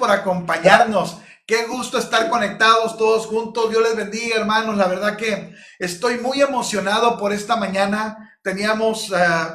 por acompañarnos. Qué gusto estar conectados todos juntos. Dios les bendiga, hermanos. La verdad que estoy muy emocionado por esta mañana. Teníamos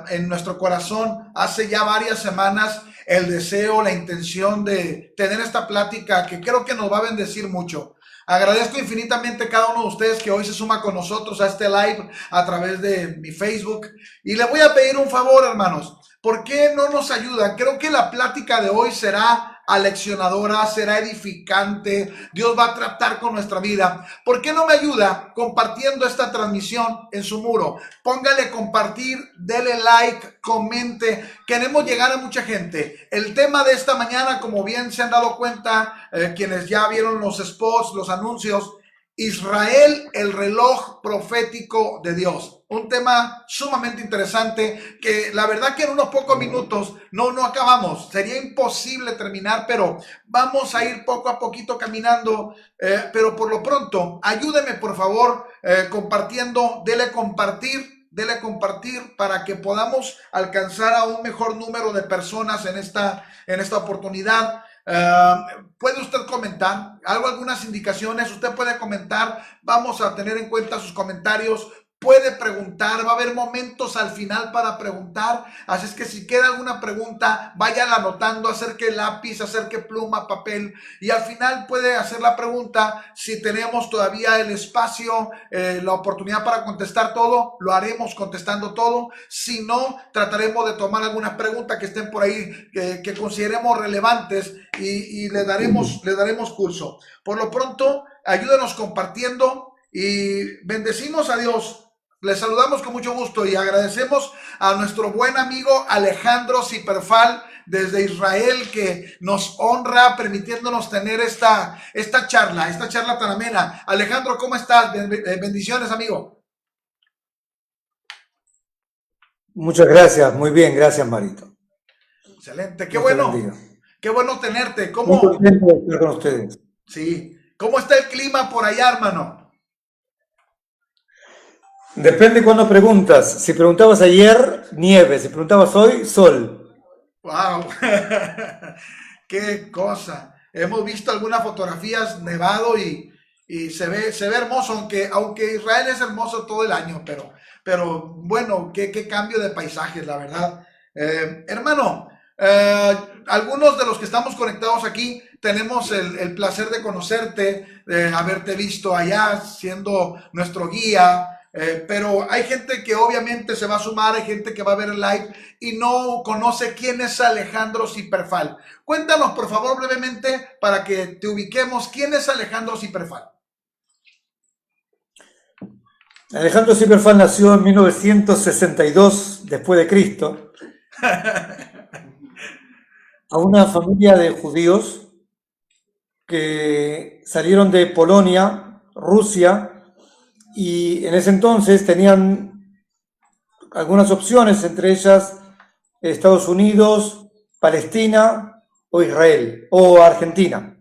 en nuestro corazón hace ya varias semanas el deseo, la intención de tener esta plática que creo que nos va a bendecir mucho. Agradezco infinitamente a cada uno de ustedes que hoy se suma con nosotros a este live a través de mi Facebook. Y le voy a pedir un favor, hermanos. ¿Por qué no nos ayudan? Creo que la plática de hoy será aleccionadora, será edificante. Dios va a tratar con nuestra vida. ¿Por qué no me ayuda compartiendo esta transmisión en su muro? Póngale compartir, dele like, comente. Queremos llegar a mucha gente. El tema de esta mañana, como bien se han dado cuenta, quienes ya vieron los spots, los anuncios, Israel, el reloj profético de Dios. Un tema sumamente interesante que la verdad que en unos pocos minutos no acabamos. Sería imposible terminar, pero vamos a ir poco a poquito caminando. Pero por lo pronto, ayúdeme por favor compartiendo, dele compartir para que podamos alcanzar a un mejor número de personas en esta oportunidad. Puede usted comentar algunas indicaciones, usted puede comentar, vamos a tener en cuenta sus comentarios, puede preguntar, va a haber momentos al final para preguntar, así es que si queda alguna pregunta, váyala anotando, acerque lápiz, acerque pluma, papel, y al final puede hacer la pregunta. Si tenemos todavía el espacio, la oportunidad para contestar todo, lo haremos contestando todo. Si no, trataremos de tomar algunas preguntas que estén por ahí, que consideremos relevantes, y le daremos curso. Por lo pronto, ayúdenos compartiendo y bendecimos a Dios. Les saludamos con mucho gusto y agradecemos a nuestro buen amigo Alejandro Ziperfal desde Israel, que nos honra permitiéndonos tener esta charla tan amena. Alejandro, ¿cómo estás? Bendiciones, amigo. Muchas gracias, muy bien, gracias, Marito. Excelente, qué bueno tenerte. Muy contento de estar con ustedes. Sí, ¿cómo está el clima por allá, hermano? Depende cuando preguntas. Si preguntabas ayer, nieve. Si preguntabas hoy, sol. ¡Wow! ¡Qué cosa! Hemos visto algunas fotografías nevado y se ve hermoso, aunque Israel es hermoso todo el año, pero bueno, qué cambio de paisajes, la verdad. Hermano, algunos de los que estamos conectados aquí tenemos el placer de conocerte, de haberte visto allá siendo nuestro guía. Pero hay gente que obviamente se va a sumar, hay gente que va a ver el live y no conoce quién es Alejandro Ziperfal. Cuéntanos, por favor, brevemente, para que te ubiquemos, ¿quién es Alejandro Ziperfal? Alejandro Ziperfal nació en 1962 después de Cristo a una familia de judíos que salieron de Polonia, Rusia, y en ese entonces tenían algunas opciones, entre ellas Estados Unidos, Palestina o Israel o Argentina.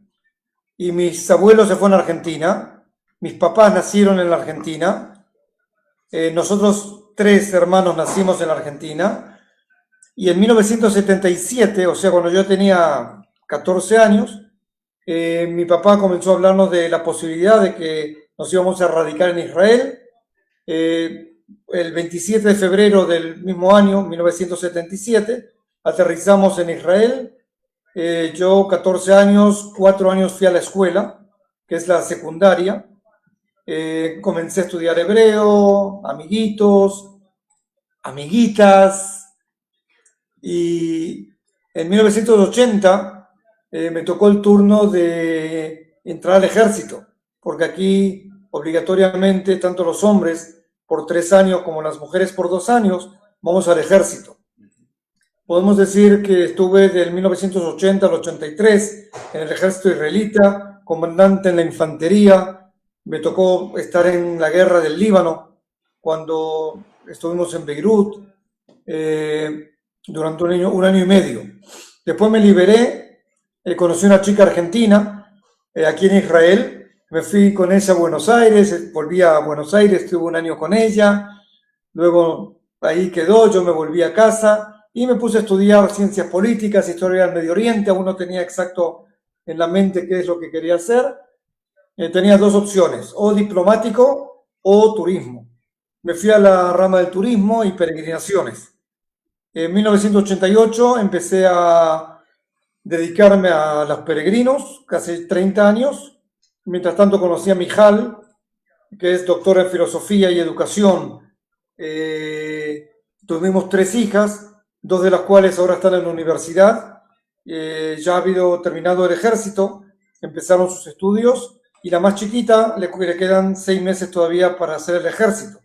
Y mis abuelos se fueron a Argentina, mis papás nacieron en la Argentina, nosotros 3 hermanos nacimos en la Argentina, y en 1977, o sea, cuando yo tenía 14 años, mi papá comenzó a hablarnos de la posibilidad de que nos íbamos a radicar en Israel. El 27 de febrero del mismo año, 1977, aterrizamos en Israel. Yo, 14 años, 4 años fui a la escuela, que es la secundaria. Comencé a estudiar hebreo, amiguitos, amiguitas, y en 1980 me tocó el turno de entrar al ejército, porque aquí obligatoriamente tanto los hombres por 3 años como las mujeres por 2 años vamos al ejército. Podemos decir que estuve del 1980 al 83 en el ejército israelita, comandante en la infantería. Me tocó estar en la guerra del Líbano cuando estuvimos en Beirut durante un año y medio. Después me liberé, conocí una chica argentina aquí en Israel. Me fui con ella a Buenos Aires, volví a Buenos Aires, estuve un año con ella, luego ahí quedó, yo me volví a casa y me puse a estudiar ciencias políticas, historia del Medio Oriente. Aún no tenía exacto en la mente qué es lo que quería hacer. Tenía dos opciones, o diplomático o turismo. Me fui a la rama del turismo y peregrinaciones. En 1988 empecé a dedicarme a los peregrinos, casi 30 años. Mientras tanto conocí a Mijal, que es doctora en filosofía y educación. Tuvimos 3 hijas, 2 de las cuales ahora están en la universidad. Ya ha habido terminado el ejército, empezaron sus estudios, y la más chiquita le quedan 6 meses todavía para hacer el ejército.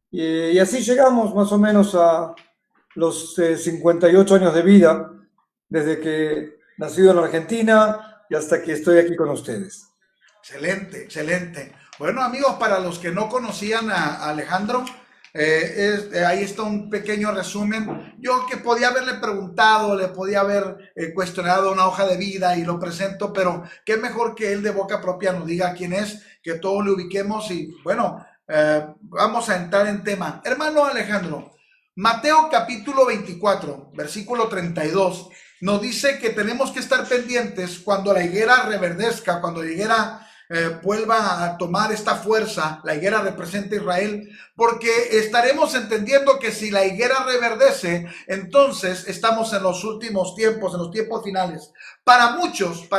Y así llegamos más o menos a los 58 años de vida, desde que nací en Argentina y hasta que estoy aquí con ustedes. Excelente, excelente. Bueno, amigos, para los que no conocían a Alejandro, ahí está un pequeño resumen. Yo que podía haberle preguntado, le podía haber cuestionado una hoja de vida y lo presento, pero qué mejor que él de boca propia nos diga quién es, que todos le ubiquemos y bueno, vamos a entrar en tema. Hermano Alejandro, Mateo capítulo 24, versículo 32, nos dice que tenemos que estar pendientes cuando la higuera reverdezca, cuando la higuera vuelva a tomar esta fuerza. La higuera representa a Israel, porque estaremos entendiendo que si la higuera reverdece, entonces estamos en los últimos tiempos, en los tiempos finales. Para muchos,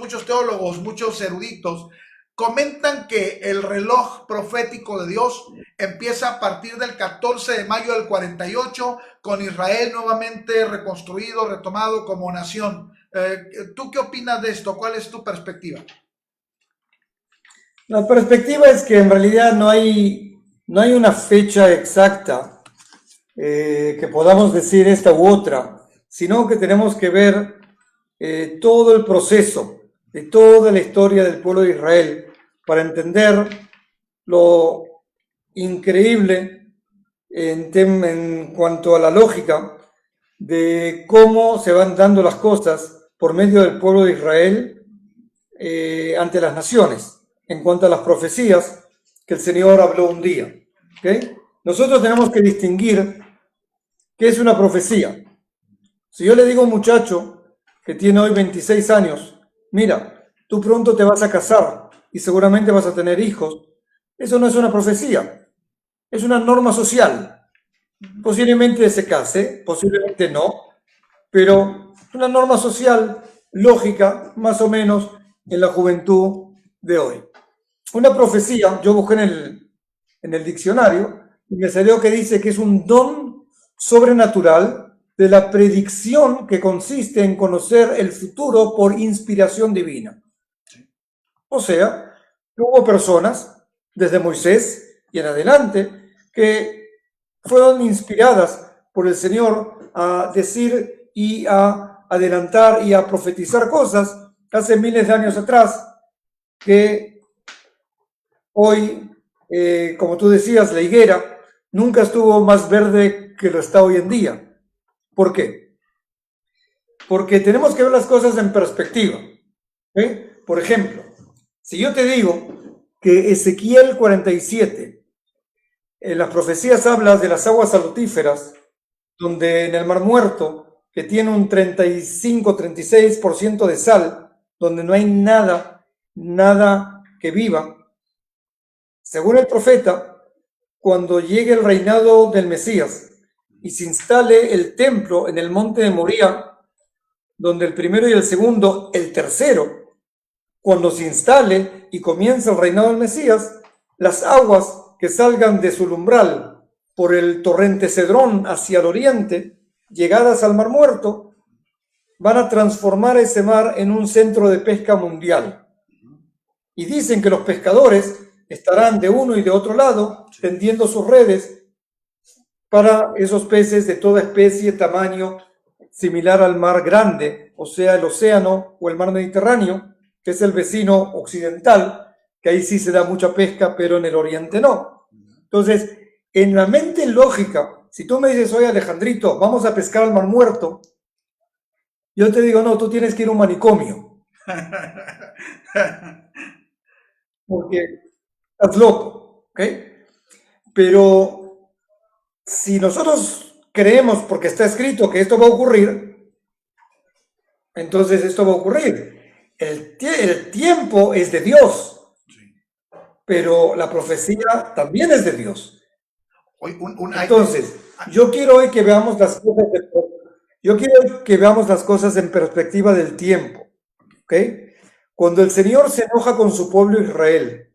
muchos teólogos, muchos eruditos, comentan que el reloj profético de Dios empieza a partir del 14 de mayo del 48, con Israel nuevamente reconstruido, retomado como nación. ¿Tú qué opinas de esto? ¿Cuál es tu perspectiva? La perspectiva es que en realidad no hay una fecha exacta que podamos decir esta u otra, sino que tenemos que ver todo el proceso de toda la historia del pueblo de Israel para entender lo increíble en cuanto a la lógica de cómo se van dando las cosas por medio del pueblo de Israel ante las naciones, en cuanto a las profecías que el Señor habló un día. ¿Okay? Nosotros tenemos que distinguir qué es una profecía. Si yo le digo a un muchacho que tiene hoy 26 años, mira, tú pronto te vas a casar y seguramente vas a tener hijos, eso no es una profecía, es una norma social. Posiblemente se case, posiblemente no, pero una norma social lógica, más o menos, en la juventud de hoy. Una profecía, yo busqué en el diccionario y me salió que dice que es un don sobrenatural de la predicción que consiste en conocer el futuro por inspiración divina. O sea, hubo personas, desde Moisés y en adelante, que fueron inspiradas por el Señor a decir y a adelantar y a profetizar cosas hace miles de años atrás, que hoy, como tú decías, la higuera nunca estuvo más verde que lo está hoy en día. ¿Por qué? Porque tenemos que ver las cosas en perspectiva. Por ejemplo, si yo te digo que Ezequiel 47, en las profecías habla de las aguas salutíferas, donde en el Mar Muerto, que tiene un 35-36% de sal, donde no hay nada que viva, según el profeta, cuando llegue el reinado del Mesías y se instale el templo en el monte de Moría, donde el primero y el segundo, el tercero, cuando se instale y comience el reinado del Mesías, las aguas que salgan de su umbral por el torrente Cedrón hacia el oriente, llegadas al Mar Muerto, van a transformar ese mar en un centro de pesca mundial. Y dicen que los pescadores estarán de uno y de otro lado tendiendo sus redes para esos peces de toda especie, tamaño similar al mar grande, o sea, el océano o el mar Mediterráneo, que es el vecino occidental, que ahí sí se da mucha pesca, pero en el oriente no. Entonces, en la mente lógica, si tú me dices, oye Alejandrito, vamos a pescar al Mar Muerto, yo te digo, no, tú tienes que ir a un manicomio. Porque estás loco, ¿ok? Pero si nosotros creemos, porque está escrito que esto va a ocurrir, entonces esto va a ocurrir. el tiempo es de Dios, Sí. pero la profecía también es de Dios. Hoy Entonces, yo quiero hoy que veamos las cosas, yo quiero que veamos las cosas en perspectiva del tiempo, ¿ok? Cuando el Señor se enoja con su pueblo Israel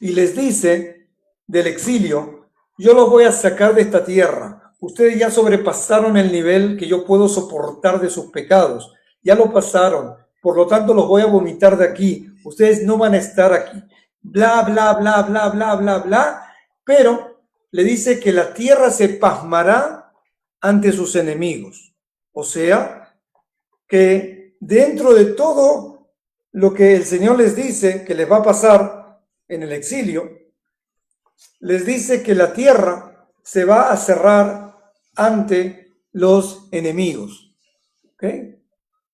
y les dice del exilio, yo los voy a sacar de esta tierra, ustedes ya sobrepasaron el nivel que yo puedo soportar de sus pecados, ya lo pasaron, por lo tanto los voy a vomitar de aquí, ustedes no van a estar aquí, bla, bla, bla, bla, bla, bla, bla, pero le dice que la tierra se pasmará ante sus enemigos, o sea, que dentro de todo lo que el Señor les dice que les va a pasar en el exilio, les dice que la tierra se va a cerrar ante los enemigos. ¿Okay?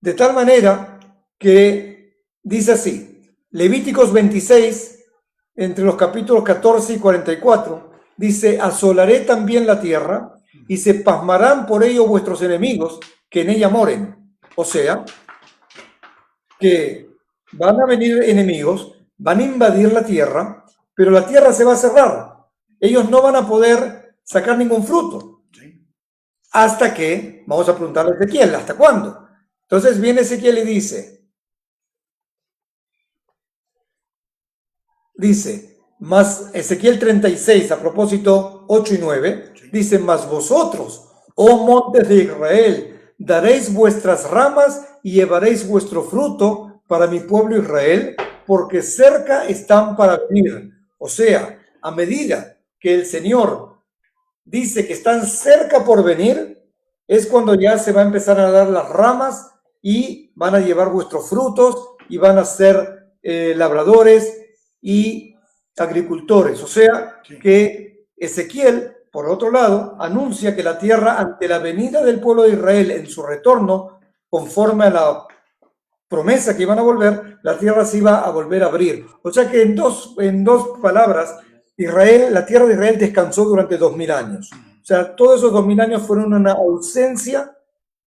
De tal manera que dice así, Levíticos 26, entre los capítulos 14 y 44, dice, asolaré también la tierra y se pasmarán por ello vuestros enemigos que en ella moren. O sea, que van a venir enemigos, van a invadir la tierra, pero la tierra se va a cerrar. Ellos no van a poder sacar ningún fruto. Sí. Hasta que, vamos a preguntarle a Ezequiel, ¿hasta cuándo? Entonces viene Ezequiel y dice, más Ezequiel 36, a propósito 8 y 9, Sí. dice, mas vosotros, oh montes de Israel, daréis vuestras ramas y llevaréis vuestro fruto para mi pueblo Israel, porque cerca están para venir. O sea, a medida que el Señor dice que están cerca por venir, es cuando ya se va a empezar a dar las ramas y van a llevar vuestros frutos y van a ser labradores y agricultores. O sea, Sí. que Ezequiel, por otro lado, anuncia que la tierra, ante la venida del pueblo de Israel en su retorno, conforme a la promesa que iban a volver, la tierra se iba a volver a abrir. O sea que en dos palabras, Israel, la tierra de Israel descansó durante 2000 años. O sea, todos esos 2000 años fueron una ausencia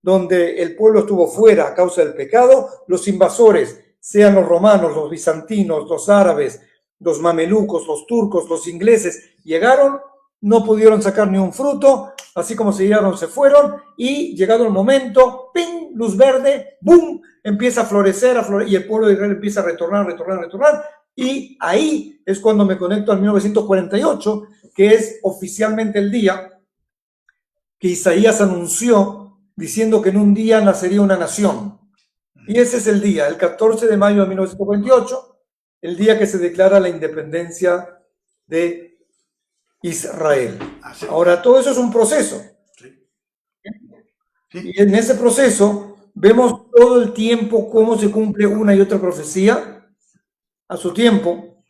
donde el pueblo estuvo fuera a causa del pecado. Los invasores, sean los romanos, los bizantinos, los árabes, los mamelucos, los turcos, los ingleses, llegaron, no pudieron sacar ni un fruto, así como se llegaron, se fueron, y llegado el momento, ¡ping!, luz verde, ¡boom!, empieza a florecer, y el pueblo de Israel empieza a retornar, y ahí es cuando me conecto al 1948, que es oficialmente el día que Isaías anunció diciendo que en un día nacería una nación. Y ese es el día, el 14 de mayo de 1948, el día que se declara la independencia de Israel. Así. Ahora, todo eso es un proceso. Sí. Sí. Y en ese proceso vemos todo el tiempo cómo se cumple una y otra profecía a su tiempo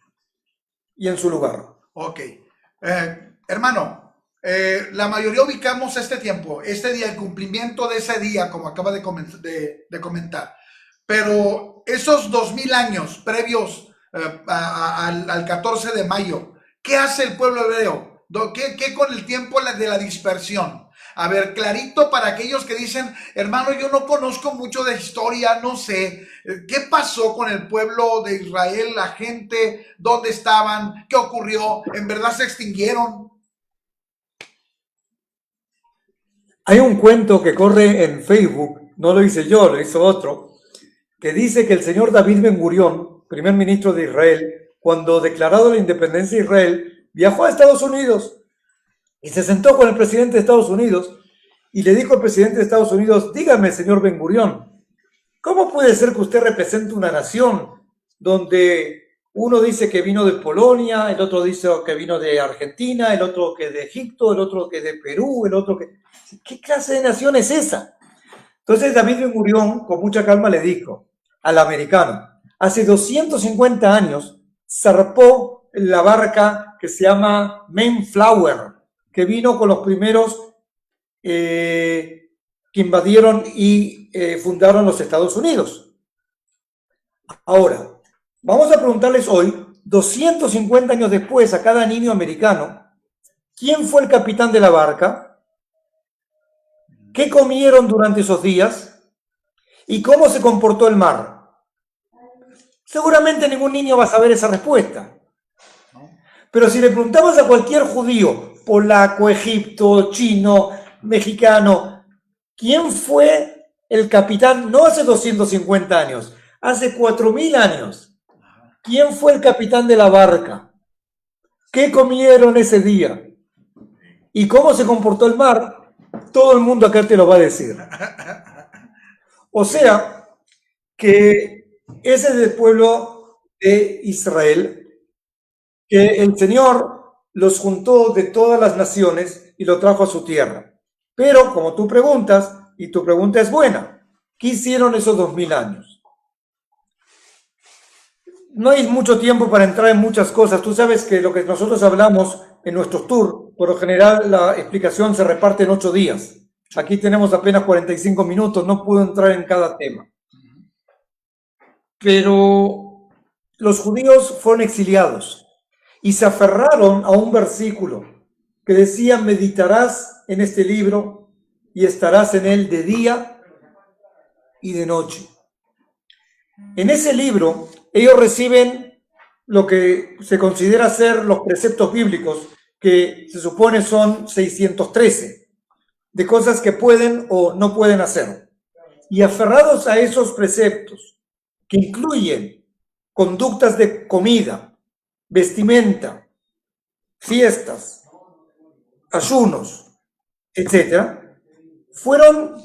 y en su lugar. Ok. Hermano, la mayoría ubicamos este tiempo, este día, el cumplimiento de ese día, como acaba de comentar. Pero esos 2000 años previos al 14 de mayo, ¿qué hace el pueblo hebreo? ¿Qué con el tiempo de la dispersión? A ver, clarito para aquellos que dicen, hermano, yo no conozco mucho de historia, no sé. ¿Qué pasó con el pueblo de Israel, la gente? ¿Dónde estaban? ¿Qué ocurrió? ¿En verdad se extinguieron? Hay un cuento que corre en Facebook, no lo hice yo, lo hizo otro, que dice que el señor David Ben Gurión, primer ministro de Israel, cuando declarado la independencia de Israel, viajó a Estados Unidos y se sentó con el presidente de Estados Unidos y le dijo al presidente de Estados Unidos, dígame, señor Ben Gurión, ¿cómo puede ser que usted represente una nación donde uno dice que vino de Polonia, el otro dice que vino de Argentina, el otro que de Egipto, el otro que de Perú, el otro que... ¿Qué clase de nación es esa? Entonces David Ben Gurión, con mucha calma, le dijo al americano, hace 250 años zarpó la barca que se llama Mayflower, que vino con los primeros que invadieron y fundaron los Estados Unidos. Ahora, vamos a preguntarles hoy, 250 años después, a cada niño americano, ¿quién fue el capitán de la barca? ¿Qué comieron durante esos días? ¿Y cómo se comportó el mar? Seguramente ningún niño va a saber esa respuesta. ¿no? Pero si le preguntamos a cualquier judío, polaco, egipto, chino, mexicano, ¿quién fue el capitán? No hace 250 años, hace 4000 años. ¿Quién fue el capitán de la barca? ¿Qué comieron ese día? ¿Y cómo se comportó el mar? Todo el mundo acá te lo va a decir. O sea, que ese es el pueblo de Israel, que el Señor los juntó de todas las naciones y lo trajo a su tierra. Pero, como tú preguntas, y tu pregunta es buena, ¿qué hicieron esos 2000 años? No hay mucho tiempo para entrar en muchas cosas. Tú sabes que lo que nosotros hablamos en nuestros tours, por lo general la explicación se reparte en 8 días. Aquí tenemos apenas 45 minutos, no puedo entrar en cada tema. Pero los judíos fueron exiliados y se aferraron a un versículo que decía: meditarás en este libro y estarás en él de día y de noche. En ese libro ellos reciben lo que se considera ser los preceptos bíblicos, que se supone son 613, de cosas que pueden o no pueden hacer. Y aferrados a esos preceptos, que incluyen conductas de comida, vestimenta, fiestas, ayunos, etc., fueron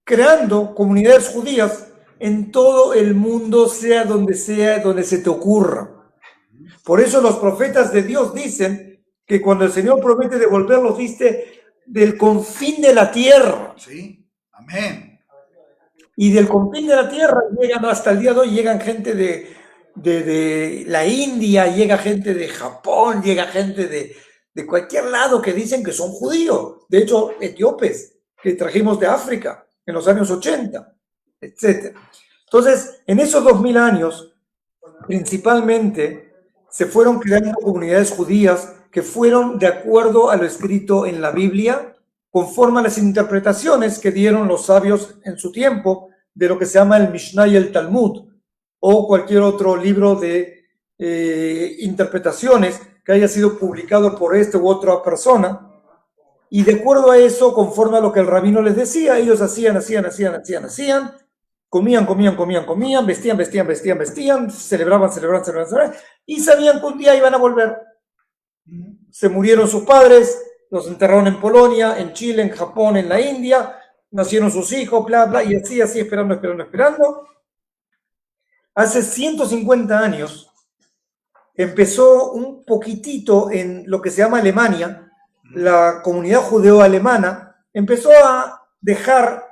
creando comunidades judías en todo el mundo, sea, donde se te ocurra. Por eso los profetas de Dios dicen que cuando el Señor promete devolverlos, viste, del confín de la tierra. Sí, amén. Y del confín de la tierra llegan hasta el día de hoy, llegan gente de la India, llega gente de Japón, llega gente de cualquier lado que dicen que son judíos. De hecho, etíopes que trajimos de África en los años 80, etc. Entonces, en esos 2000 años, principalmente, se fueron creando comunidades judías que fueron de acuerdo a lo escrito en la Biblia, conforme a las interpretaciones que dieron los sabios en su tiempo de lo que se llama el Mishnah y el Talmud, o cualquier otro libro de interpretaciones que haya sido publicado por esta u otra persona. Y de acuerdo a eso, conforme a lo que el rabino les decía, ellos hacían, comían, vestían, celebraban, y sabían que un día iban a volver. Se murieron sus padres, los enterraron en Polonia, en Chile, en Japón, en la India, nacieron sus hijos, bla, bla, y así, esperando. Hace 150 años empezó un poquitito en lo que se llama Alemania, la comunidad judeo-alemana empezó a dejar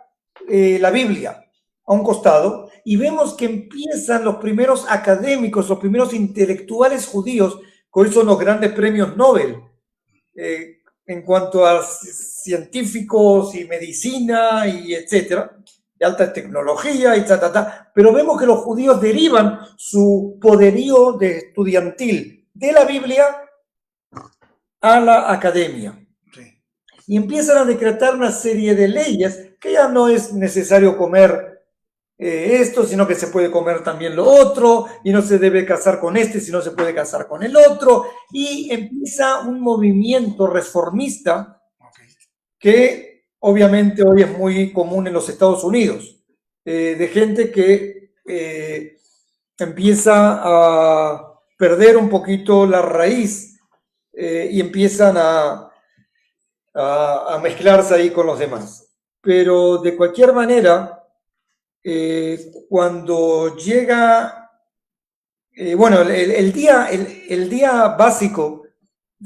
la Biblia a un costado, y vemos que empiezan los primeros académicos, los primeros intelectuales judíos, que hoy son los grandes premios Nobel, en cuanto a científicos y medicina y etcétera, de alta tecnología y pero vemos que los judíos derivan su poderío de estudiantil de la Biblia a la academia. Sí. Y empiezan a decretar una serie de leyes que ya no es necesario comer esto, sino que se puede comer también lo otro, y no se debe casar con este, sino se puede casar con el otro, y empieza un movimiento reformista que obviamente hoy es muy común en los Estados Unidos, de gente que empieza a perder un poquito la raíz y empiezan a mezclarse ahí con los demás. Pero de cualquier manera, cuando llega, el día básico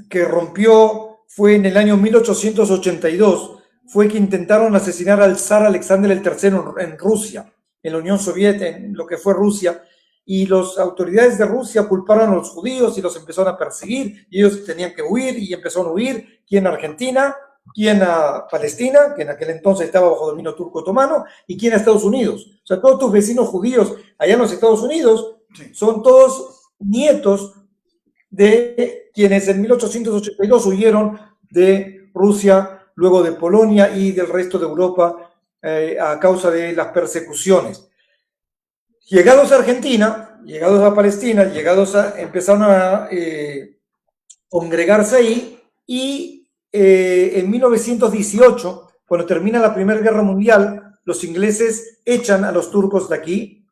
que rompió fue en el año 1882, fue que intentaron asesinar al zar Alexander el III en Rusia, en la Unión Soviética, en lo que fue Rusia, y las autoridades de Rusia culparon a los judíos y los empezaron a perseguir, y ellos tenían que huir, y empezaron a huir, ¿quién a Argentina? ¿Quién a Palestina, que en aquel entonces estaba bajo dominio turco-otomano? ¿Y quién a Estados Unidos? O sea, todos tus vecinos judíos allá en los Estados Unidos son todos nietos de quienes en 1882 huyeron de Rusia, luego de Polonia y del resto de Europa a causa de las persecuciones. Llegados a Argentina, llegados a Palestina, empezaron a congregarse ahí y en 1918, cuando termina la Primera Guerra Mundial, los ingleses echan a los turcos de aquí.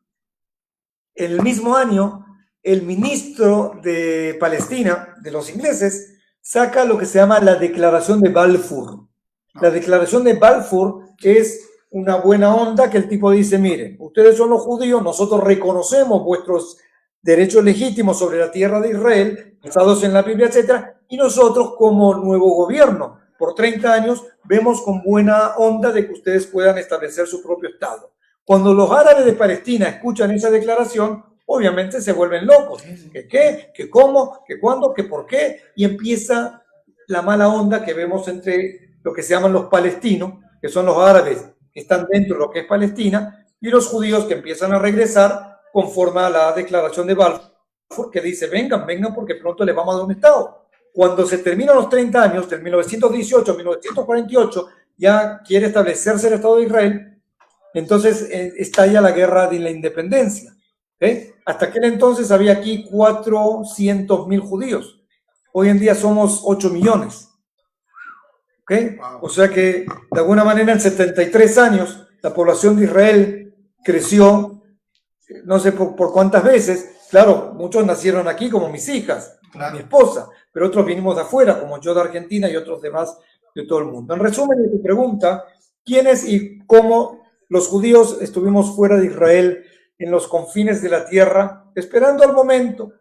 En el mismo año, el ministro de Palestina, de los ingleses, saca lo que se llama la Declaración de Balfour. La Declaración de Balfour es una buena onda que el tipo dice, miren, ustedes son los judíos, nosotros reconocemos vuestros derechos legítimos sobre la tierra de Israel, basados en la Biblia, etc. Y nosotros como nuevo gobierno, por 30 años, vemos con buena onda de que ustedes puedan establecer su propio Estado. Cuando los árabes de Palestina escuchan esa declaración, obviamente se vuelven locos. ¿Qué qué? ¿Qué cómo? ¿Qué cuándo? ¿Qué por qué? Y empieza la mala onda que vemos entre lo que se llaman los palestinos, que son los árabes que están dentro de lo que es Palestina, y los judíos que empiezan a regresar conforme a la declaración de Balfour, que dice, vengan, porque pronto les vamos a dar un Estado. Cuando se terminan los 30 años, del 1918 a 1948, ya quiere establecerse el Estado de Israel, entonces estalla la guerra de la independencia. Hasta aquel entonces había aquí 400.000 judíos. Hoy en día somos 8 millones. Wow. O sea que, de alguna manera, en 73 años, la población de Israel creció, no sé por cuántas veces. Claro, muchos nacieron aquí, como mis hijas, como mi esposa, pero otros vinimos de afuera, como yo de Argentina y otros demás de todo el mundo. En resumen de tu pregunta, ¿quiénes y cómo los judíos estuvimos fuera de Israel en los confines de la tierra, esperando al momento?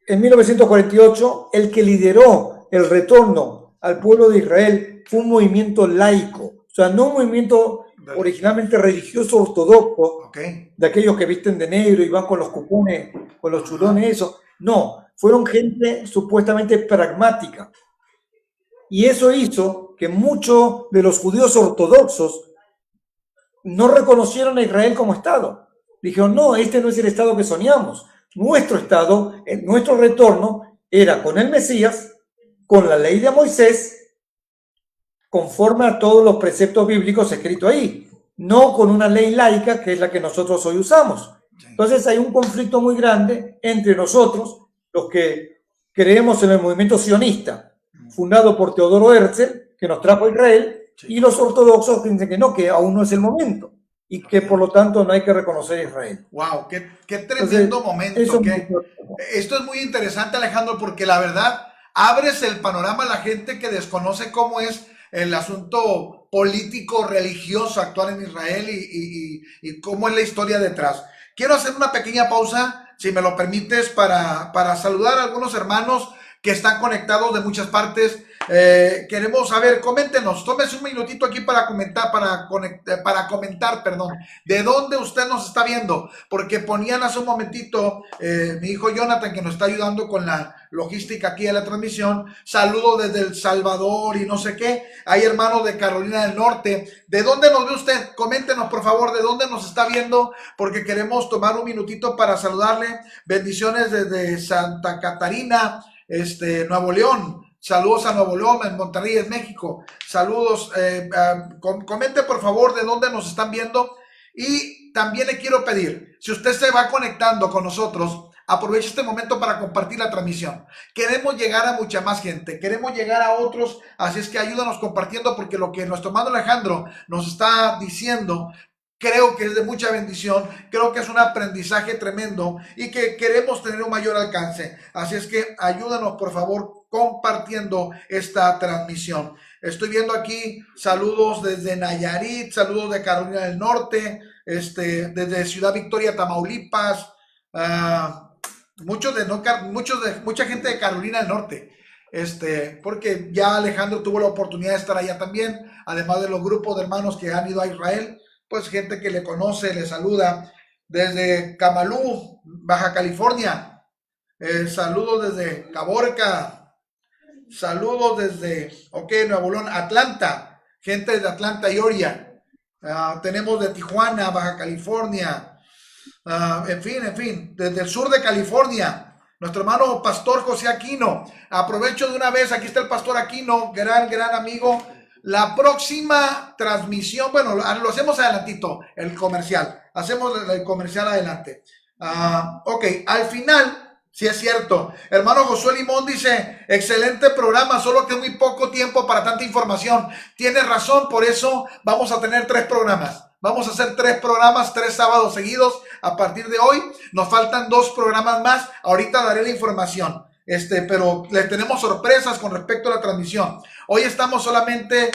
En 1948, el que lideró el retorno al pueblo de Israel fue un movimiento laico, o sea, no un movimiento originalmente religioso ortodoxo, de aquellos que visten de negro y van con los cupones, con los chulones, eso. No, fueron gente supuestamente pragmática. Y eso hizo que muchos de los judíos ortodoxos no reconocieron a Israel como Estado. Dijeron, no, este no es el Estado que soñamos. Nuestro Estado, nuestro retorno, era con el Mesías, con la ley de Moisés, conforme a todos los preceptos bíblicos escritos ahí, no con una ley laica que es la que nosotros hoy usamos. Entonces hay un conflicto muy grande entre nosotros, los que creemos en el movimiento sionista, fundado por Teodoro Herzl, que nos trajo a Israel, y los ortodoxos que dicen que no, que aún no es el momento, y que por lo tanto no hay que reconocer a Israel. ¡Wow! ¡Qué tremendo momento! Esto es muy interesante, Alejandro, porque la verdad abres el panorama a la gente que desconoce cómo es el asunto político, religioso actual en Israel y cómo es la historia detrás. Quiero hacer una pequeña pausa, si me lo permites, para saludar a algunos hermanos que están conectados de muchas partes. Queremos saber, coméntenos, tómese un minutito aquí para comentar, de dónde usted nos está viendo, porque ponían hace un momentito mi hijo Jonathan, que nos está ayudando con la logística aquí de la transmisión, saludo desde El Salvador y no sé qué. Hay hermanos de Carolina del Norte. ¿De dónde nos ve usted? Coméntenos, por favor, de dónde nos está viendo, porque queremos tomar un minutito para saludarle. Bendiciones desde Santa Catarina, Nuevo León. Saludos a Nuevo León, en Monterrey, en México. Saludos. Comente, por favor, de dónde nos están viendo. Y también le quiero pedir, si usted se va conectando con nosotros, aproveche este momento para compartir la transmisión. Queremos llegar a mucha más gente, queremos llegar a otros, así es que ayúdanos compartiendo, porque lo que nuestro hermano Alejandro nos está diciendo, creo que es de mucha bendición, creo que es un aprendizaje tremendo y que queremos tener un mayor alcance. Así es que ayúdanos, por favor, compartiendo esta transmisión. Estoy viendo aquí saludos desde Nayarit, saludos de Carolina del Norte, desde Ciudad Victoria, Tamaulipas, mucha gente de Carolina del Norte, porque ya Alejandro tuvo la oportunidad de estar allá también, además de los grupos de hermanos que han ido a Israel, pues gente que le conoce, le saluda desde Camalú, Baja California, saludos desde Caborca, saludos desde, Nuevo León, Atlanta, gente de Atlanta, Georgia, tenemos de Tijuana, Baja California, en fin, desde el sur de California, nuestro hermano Pastor José Aquino. Aprovecho de una vez, aquí está el Pastor Aquino, gran amigo. La próxima transmisión, bueno, lo hacemos adelantito, el comercial. Hacemos el comercial adelante. Ok, al final, sí es cierto. Hermano Josué Limón dice, excelente programa, solo que muy poco tiempo para tanta información. Tiene razón, por eso vamos a tener 3 programas. Vamos a hacer 3 programas, 3 sábados seguidos a partir de hoy. Nos faltan 2 programas más. Ahorita daré la información. Pero les tenemos sorpresas con respecto a la transmisión. Hoy estamos solamente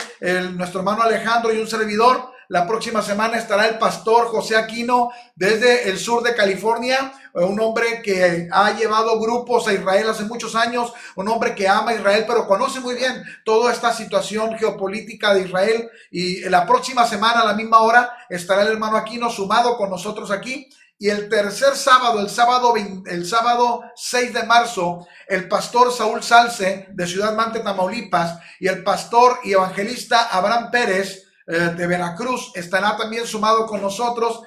nuestro hermano Alejandro y un servidor. La próxima semana estará el pastor José Aquino desde el sur de California, un hombre que ha llevado grupos a Israel hace muchos años, un hombre que ama a Israel, pero conoce muy bien toda esta situación geopolítica de Israel. Y la próxima semana a la misma hora estará el hermano Aquino sumado con nosotros aquí. Y el tercer sábado, el sábado 6 de marzo, el pastor Saúl Salce de Ciudad Mante, Tamaulipas, y el pastor y evangelista Abraham Pérez de Veracruz estará también sumado con nosotros,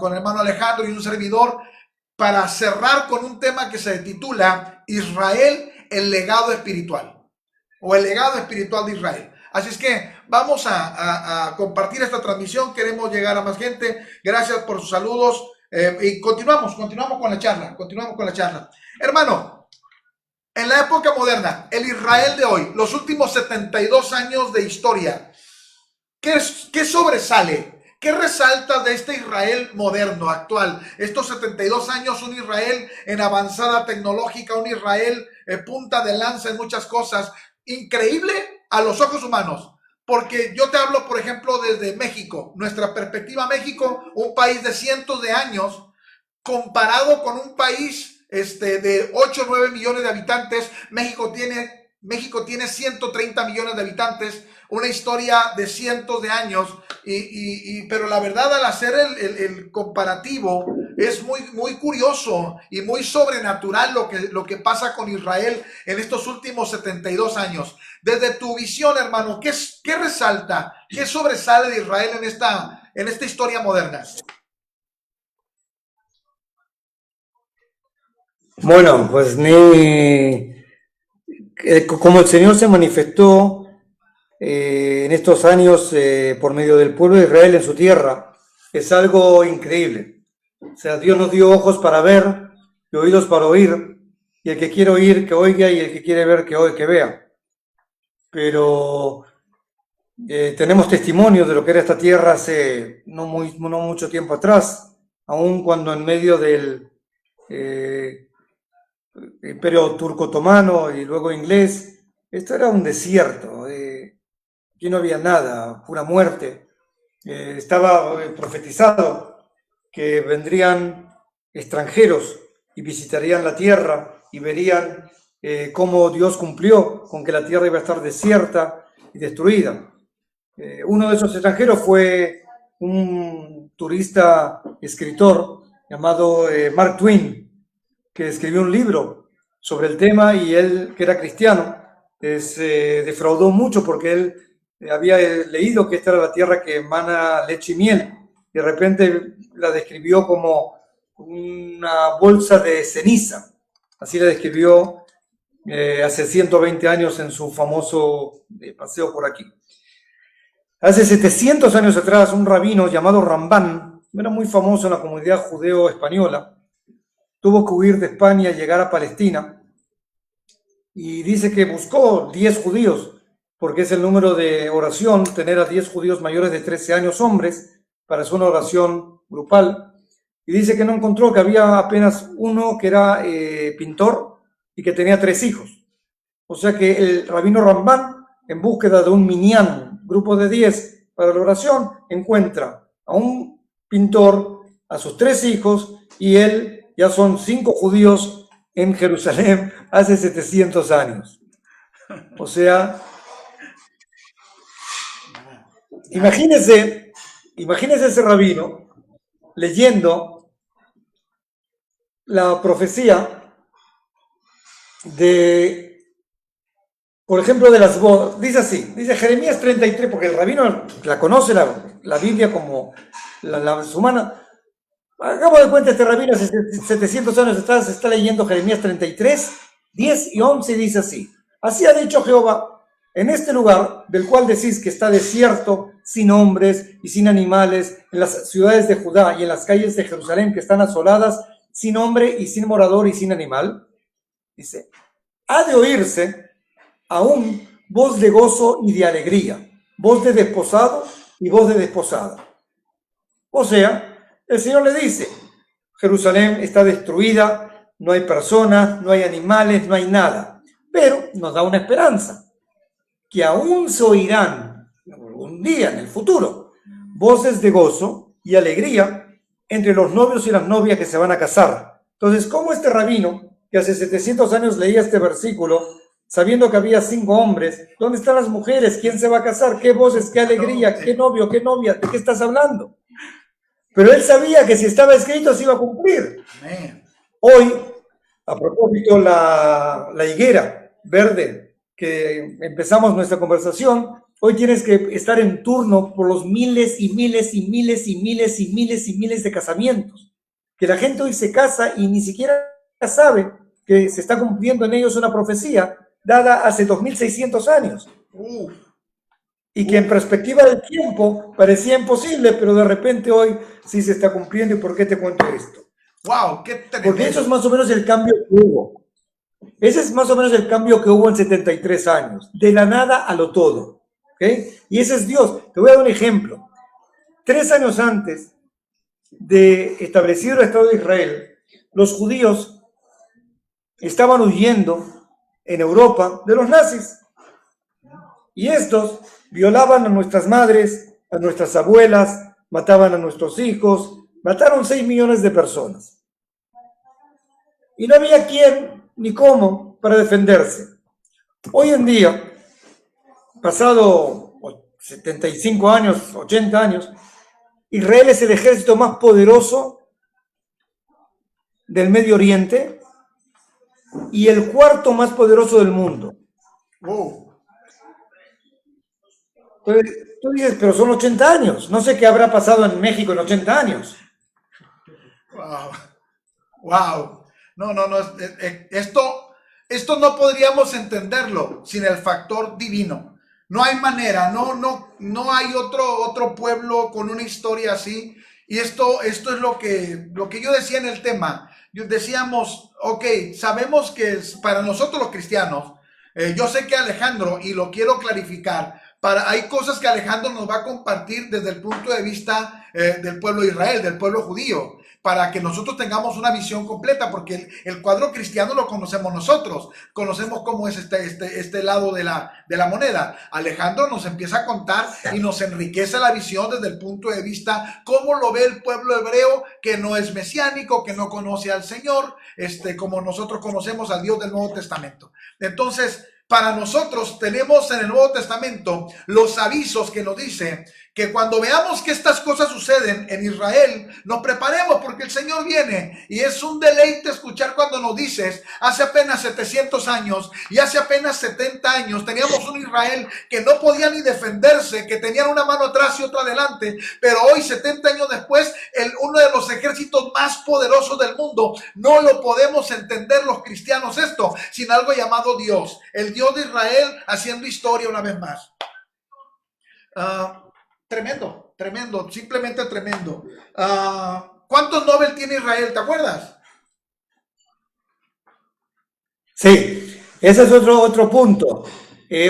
con el hermano Alejandro y un servidor, para cerrar con un tema que se titula Israel, el legado espiritual, o el legado espiritual de Israel. Así es que vamos a compartir esta transmisión, queremos llegar a más gente. Gracias por sus saludos. Y continuamos con la charla. Hermano, en la época moderna, el Israel de hoy, los últimos 72 años de historia, ¿qué sobresale? ¿Qué resalta de este Israel moderno, actual? Estos 72 años, un Israel en avanzada tecnológica, un Israel punta de lanza en muchas cosas, increíble a los ojos humanos. Porque yo te hablo, por ejemplo, desde México, nuestra perspectiva México, un país de cientos de años, comparado con un país de 8 o 9 millones de habitantes. México tiene 130 millones de habitantes, una historia de cientos de años, pero la verdad, al hacer el comparativo, es muy curioso y muy sobrenatural lo que pasa con Israel en estos últimos 72 años. Desde tu visión, hermano, ¿qué resalta? ¿Qué sobresale de Israel en esta historia moderna? Bueno, pues como el Señor se manifestó en estos años por medio del pueblo de Israel en su tierra, es algo increíble. O sea, Dios nos dio ojos para ver y oídos para oír, y el que quiere oír, que oiga, y el que quiere ver, que vea. Pero tenemos testimonios de lo que era esta tierra hace no mucho tiempo atrás, aun cuando en medio del imperio turco-otomano y luego inglés, esto era un desierto, aquí no había nada, pura muerte. Estaba profetizado que vendrían extranjeros y visitarían la tierra y verían cómo Dios cumplió con que la tierra iba a estar desierta y destruida. Uno de esos extranjeros fue un turista escritor llamado Mark Twain, que escribió un libro sobre el tema, y él, que era cristiano, se defraudó mucho porque él había leído que esta era la tierra que emana leche y miel. De repente la describió como una bolsa de ceniza. Así la describió hace 120 años en su famoso paseo por aquí. Hace 700 años atrás, un rabino llamado Rambán, era muy famoso en la comunidad judeo-española, tuvo que huir de España y llegar a Palestina, y dice que buscó 10 judíos, porque es el número de oración, tener a 10 judíos mayores de 13 años, hombres, para hacer una oración grupal, y dice que no encontró, que había apenas uno que era pintor y que tenía 3 hijos. O sea que el rabino Rambán, en búsqueda de un minyan, grupo de 10 para la oración, encuentra a un pintor, a sus 3 hijos, y él. Ya son 5 judíos en Jerusalén hace 700 años. O sea, imagínense ese rabino leyendo la profecía de, por ejemplo, de las bodas. Dice así, dice Jeremías 33, porque el rabino la conoce la Biblia como la humana. Hagamos de cuenta, este rabino hace 700 años atrás está leyendo Jeremías 33, 10 y 11, y dice así: así ha dicho Jehová, en este lugar, del cual decís que está desierto, sin hombres y sin animales, en las ciudades de Judá y en las calles de Jerusalén que están asoladas, sin hombre y sin morador y sin animal, dice, ha de oírse aún voz de gozo y de alegría, voz de desposado y voz de desposada. O sea, el Señor le dice, Jerusalén está destruida, no hay personas, no hay animales, no hay nada, pero nos da una esperanza, que aún se oirán algún día en el futuro voces de gozo y alegría entre los novios y las novias que se van a casar. Entonces, ¿cómo este rabino, que hace 700 años leía este versículo, sabiendo que había 5 hombres, ¿dónde están las mujeres? ¿Quién se va a casar? ¿Qué voces? ¿Qué alegría? ¿Qué novio? ¿Qué novia? ¿De qué estás hablando? Pero él sabía que si estaba escrito se iba a cumplir. Hoy, a propósito, la higuera verde que empezamos nuestra conversación, hoy tienes que estar en turno por los miles y miles y miles y miles y miles y miles de casamientos. Que la gente hoy se casa y ni siquiera sabe que se está cumpliendo en ellos una profecía dada hace 2600 años. Y que en perspectiva del tiempo parecía imposible, pero de repente hoy sí se está cumpliendo. ¿Y por qué te cuento esto? ¡Wow! ¡Qué tremendo! Porque eso es más o menos el cambio que hubo. Ese es más o menos el cambio que hubo en 73 años. De la nada a lo todo. ¿Okay? Y ese es Dios. Te voy a dar un ejemplo. 3 años antes de establecido el Estado de Israel, los judíos estaban huyendo en Europa de los nazis. Y estos violaban a nuestras madres, a nuestras abuelas, mataban a nuestros hijos, mataron 6 millones de personas. Y no había quién ni cómo para defenderse. Hoy en día, pasado 75 años, 80 años, Israel es el ejército más poderoso del Medio Oriente y el 4º más poderoso del mundo. Entonces, tú dices, pero son 80 años. No sé qué habrá pasado en México en 80 años. Wow. No. Esto no podríamos entenderlo sin el factor divino. No hay manera, no hay otro pueblo con una historia así. Y esto es lo que yo decía en el tema. Decíamos, ok, sabemos que para nosotros los cristianos, yo sé que Alejandro, y lo quiero clarificar, hay cosas que Alejandro nos va a compartir desde el punto de vista del pueblo de Israel, del pueblo judío, para que nosotros tengamos una visión completa, porque el cuadro cristiano lo conocemos nosotros, conocemos cómo es este lado de la moneda. Alejandro nos empieza a contar y nos enriquece la visión desde el punto de vista cómo lo ve el pueblo hebreo, que no es mesiánico, que no conoce al Señor, como nosotros conocemos al Dios del Nuevo Testamento. Entonces, para nosotros tenemos en el Nuevo Testamento los avisos que nos dice que cuando veamos que estas cosas suceden en Israel, nos preparemos porque el Señor viene. Y es un deleite escuchar cuando nos dices, hace apenas 700 años y hace apenas 70 años teníamos un Israel que no podía ni defenderse, que tenían una mano atrás y otra adelante, pero hoy 70 años después, uno de los ejércitos más poderosos del mundo. No lo podemos entender los cristianos esto sin algo llamado Dios, el Dios de Israel haciendo historia una vez más. Tremendo, simplemente tremendo. ¿Cuántos Nobel tiene Israel? ¿Te acuerdas? Sí, ese es otro punto.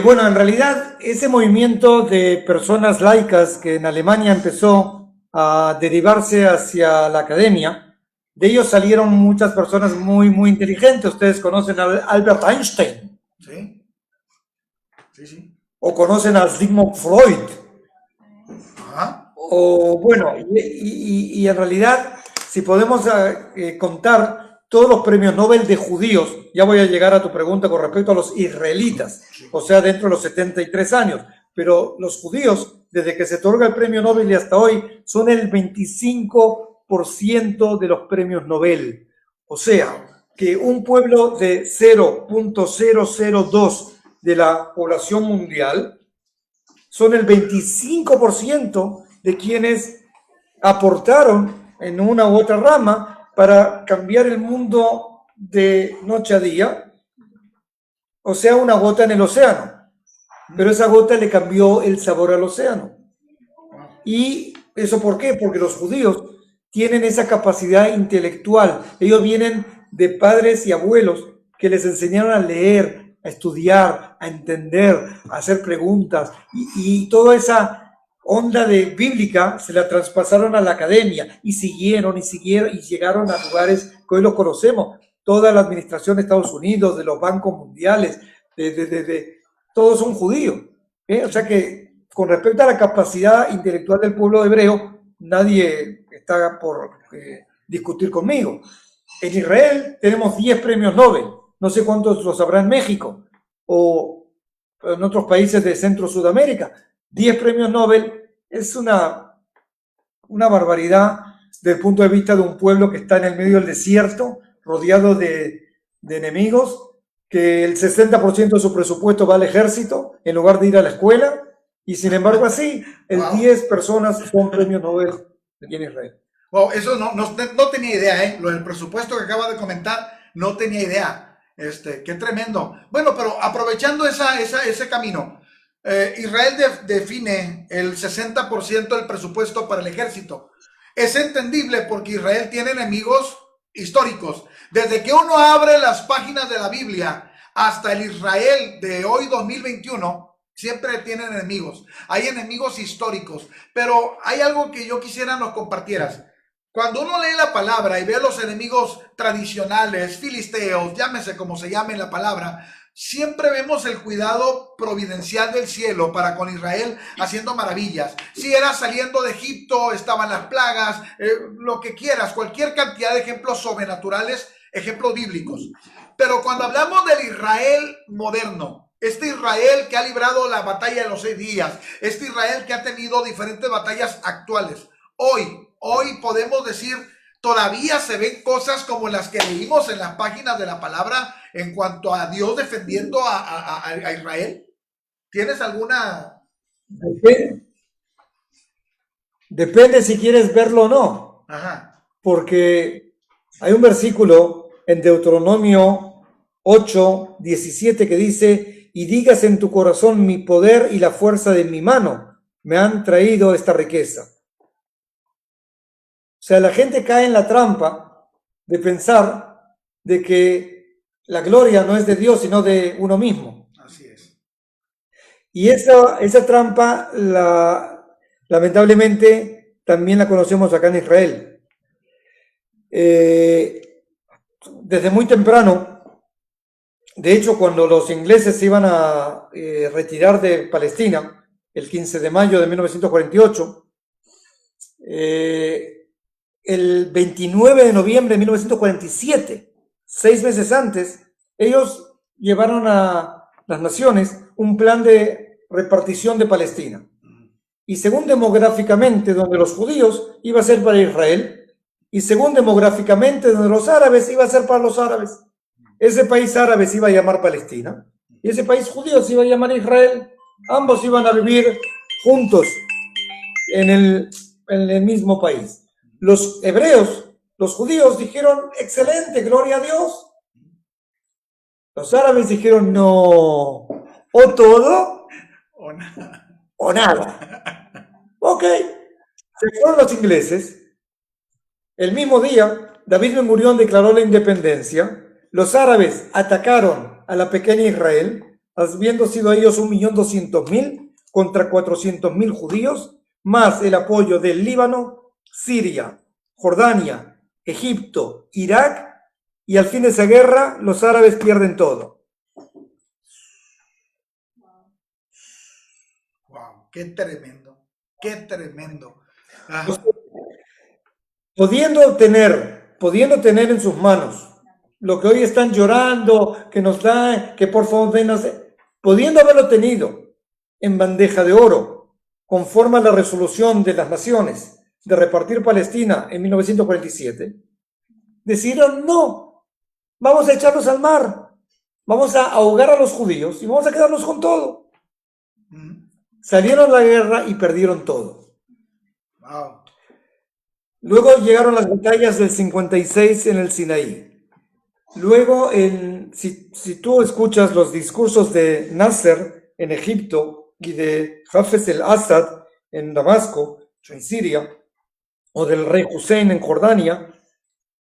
Bueno, en realidad ese movimiento de personas laicas que en Alemania empezó a derivarse hacia la academia, de ellos salieron muchas personas muy, muy inteligentes. Ustedes conocen a Albert Einstein. Sí. O conocen a Sigmund Freud. O bueno, y en realidad, si podemos contar todos los premios Nobel de judíos, ya voy a llegar a tu pregunta con respecto a los israelitas, o sea, dentro de los 73 años, pero los judíos, desde que se otorga el premio Nobel y hasta hoy, son el 25% de los premios Nobel. O sea, que un pueblo de 0.002 de la población mundial son el 25% de quienes aportaron en una u otra rama para cambiar el mundo de noche a día, o sea, una gota en el océano, pero esa gota le cambió el sabor al océano. ¿Y eso por qué? Porque los judíos tienen esa capacidad intelectual. Ellos vienen de padres y abuelos que les enseñaron a leer, a estudiar, a entender, a hacer preguntas, y toda esa onda de bíblica se la traspasaron a la academia y siguieron y llegaron a lugares que hoy los conocemos. Toda la administración de Estados Unidos, de los bancos mundiales, todos son judíos. O sea que con respecto a la capacidad intelectual del pueblo hebreo, nadie está por discutir conmigo. En Israel tenemos 10 premios Nobel, no sé cuántos los habrá en México o en otros países de Centro Sudamérica. 10 premios Nobel es una barbaridad desde el punto de vista de un pueblo que está en el medio del desierto, rodeado de enemigos, que el 60% de su presupuesto va al ejército en lugar de ir a la escuela, y sin embargo así, el 10 personas son premios Nobel aquí en Israel. Wow, eso no tenía idea, ¿eh? Lo del presupuesto que acaba de comentar, no tenía idea. Qué tremendo. Bueno, pero aprovechando ese camino, Israel define el 60% del presupuesto para el ejército. Es entendible porque Israel tiene enemigos históricos. Desde que uno abre las páginas de la Biblia hasta el Israel de hoy 2021, siempre tienen enemigos. Hay enemigos históricos. Pero hay algo que yo quisiera nos compartieras. Cuando uno lee la palabra y ve los enemigos tradicionales, filisteos, llámese como se llame la palabra, siempre vemos el cuidado providencial del cielo para con Israel haciendo maravillas. Si era saliendo de Egipto, estaban las plagas, lo que quieras, cualquier cantidad de ejemplos sobrenaturales, ejemplos bíblicos. Pero cuando hablamos del Israel moderno, este Israel que ha librado la batalla de los 6 días, este Israel que ha tenido diferentes batallas actuales, Hoy podemos decir, todavía se ven cosas como las que leímos en las páginas de la palabra en cuanto a Dios defendiendo a Israel. ¿Tienes alguna? Depende si quieres verlo o no. Ajá. Porque hay un versículo en Deuteronomio 8:17 que dice: y digas en tu corazón, mi poder y la fuerza de mi mano me han traído esta riqueza. O sea, la gente cae en la trampa de pensar de que la gloria no es de Dios, sino de uno mismo. Así es. Y esa trampa, lamentablemente, también la conocemos acá en Israel. Desde muy temprano, de hecho, cuando los ingleses se iban a retirar de Palestina, el 15 de mayo de 1948, el 29 de noviembre de 1947, 6 meses antes, ellos llevaron a las naciones un plan de repartición de Palestina. Y según demográficamente, donde los judíos iba a ser para Israel, y según demográficamente, donde los árabes iba a ser para los árabes. Ese país árabe se iba a llamar Palestina, y ese país judío se iba a llamar Israel. Ambos iban a vivir juntos en el mismo país. Los hebreos, los judíos dijeron, excelente, gloria a Dios. Los árabes dijeron, no, o todo o nada. Ok, se fueron los ingleses. El mismo día, David Ben Gurión declaró la independencia. Los árabes atacaron a la pequeña Israel, habiendo sido ellos 1.200.000 contra 400.000 judíos, más el apoyo del Líbano, Siria, Jordania, Egipto, Irak, y al fin de esa guerra los árabes pierden todo. Wow, qué tremendo, qué tremendo. Pudiendo tener en sus manos lo que hoy están llorando, que nos da, que por favor denos, pudiendo haberlo tenido en bandeja de oro, conforme a la resolución de las naciones de repartir Palestina en 1947, decidieron no, vamos a echarlos al mar, vamos a ahogar a los judíos y vamos a quedarnos con todo. Salieron a la guerra y perdieron todo. Wow. Luego llegaron las batallas del 56 en el Sinaí. Luego, si tú escuchas los discursos de Nasser en Egipto y de Hafez el-Assad en Damasco, en Siria, o del rey Hussein en Jordania,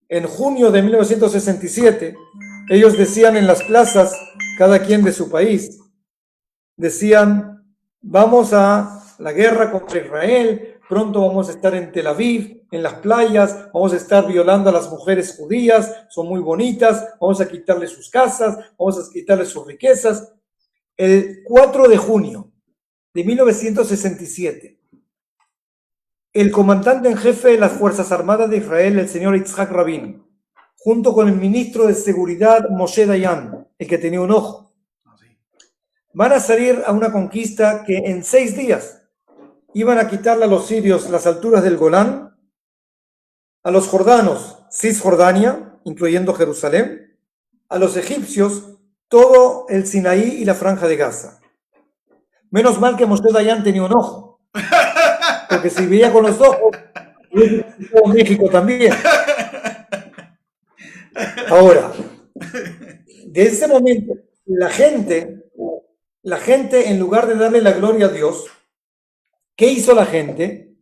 en junio de 1967, ellos decían en las plazas, cada quien de su país, decían, vamos a la guerra contra Israel, pronto vamos a estar en Tel Aviv, en las playas, vamos a estar violando a las mujeres judías, son muy bonitas, vamos a quitarles sus casas, vamos a quitarles sus riquezas. El 4 de junio de 1967, el comandante en jefe de las Fuerzas Armadas de Israel, el señor Yitzhak Rabin, junto con el ministro de Seguridad Moshe Dayan, el que tenía un ojo, van a salir a una conquista que en 6 días iban a quitarle a los sirios las alturas del Golán, a los jordanos Cisjordania, incluyendo Jerusalén, a los egipcios todo el Sinaí y la Franja de Gaza. Menos mal que Moshe Dayan tenía un ojo, porque si veía con los ojos, México también. Ahora, de ese momento, la gente, en lugar de darle la gloria a Dios, ¿qué hizo la gente?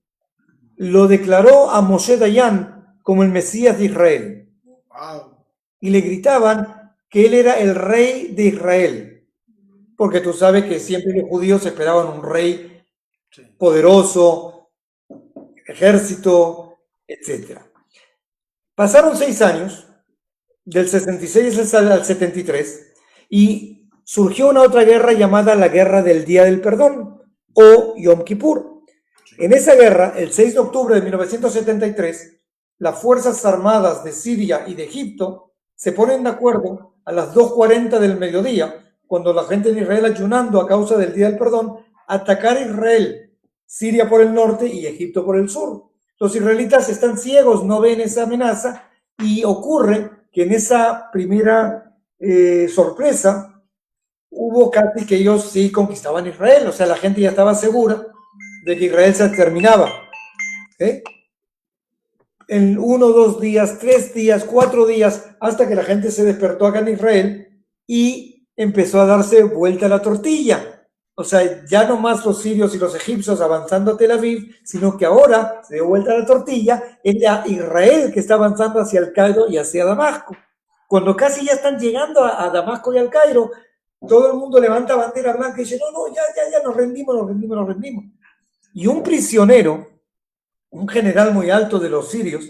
Lo declaró a Moshe Dayan como el Mesías de Israel. Wow. Y le gritaban que él era el rey de Israel. Porque tú sabes que siempre los judíos esperaban un rey poderoso, ejército, etc. Pasaron 6 años, del 66 al 73, y surgió una otra guerra llamada la Guerra del Día del Perdón, o Yom Kippur. En esa guerra, el 6 de octubre de 1973, las Fuerzas Armadas de Siria y de Egipto se ponen de acuerdo a las 2:40 del mediodía, cuando la gente de Israel, ayunando a causa del Día del Perdón, atacar a Israel, Siria por el norte y Egipto por el sur. Los israelitas están ciegos, no ven esa amenaza, y ocurre que en esa primera sorpresa hubo casi que ellos sí conquistaban Israel, o sea, la gente ya estaba segura de que Israel se terminaba. En 1, 2 días, 3 días, 4 días, hasta que la gente se despertó acá en Israel y empezó a darse vuelta la tortilla. O sea, ya no más los sirios y los egipcios avanzando a Tel Aviv, sino que ahora se dio vuelta la tortilla, era Israel que está avanzando hacia el Cairo y hacia Damasco. Cuando casi ya están llegando a Damasco y al Cairo, todo el mundo levanta bandera blanca y dice, no, ya nos rendimos. Y un prisionero, un general muy alto de los sirios,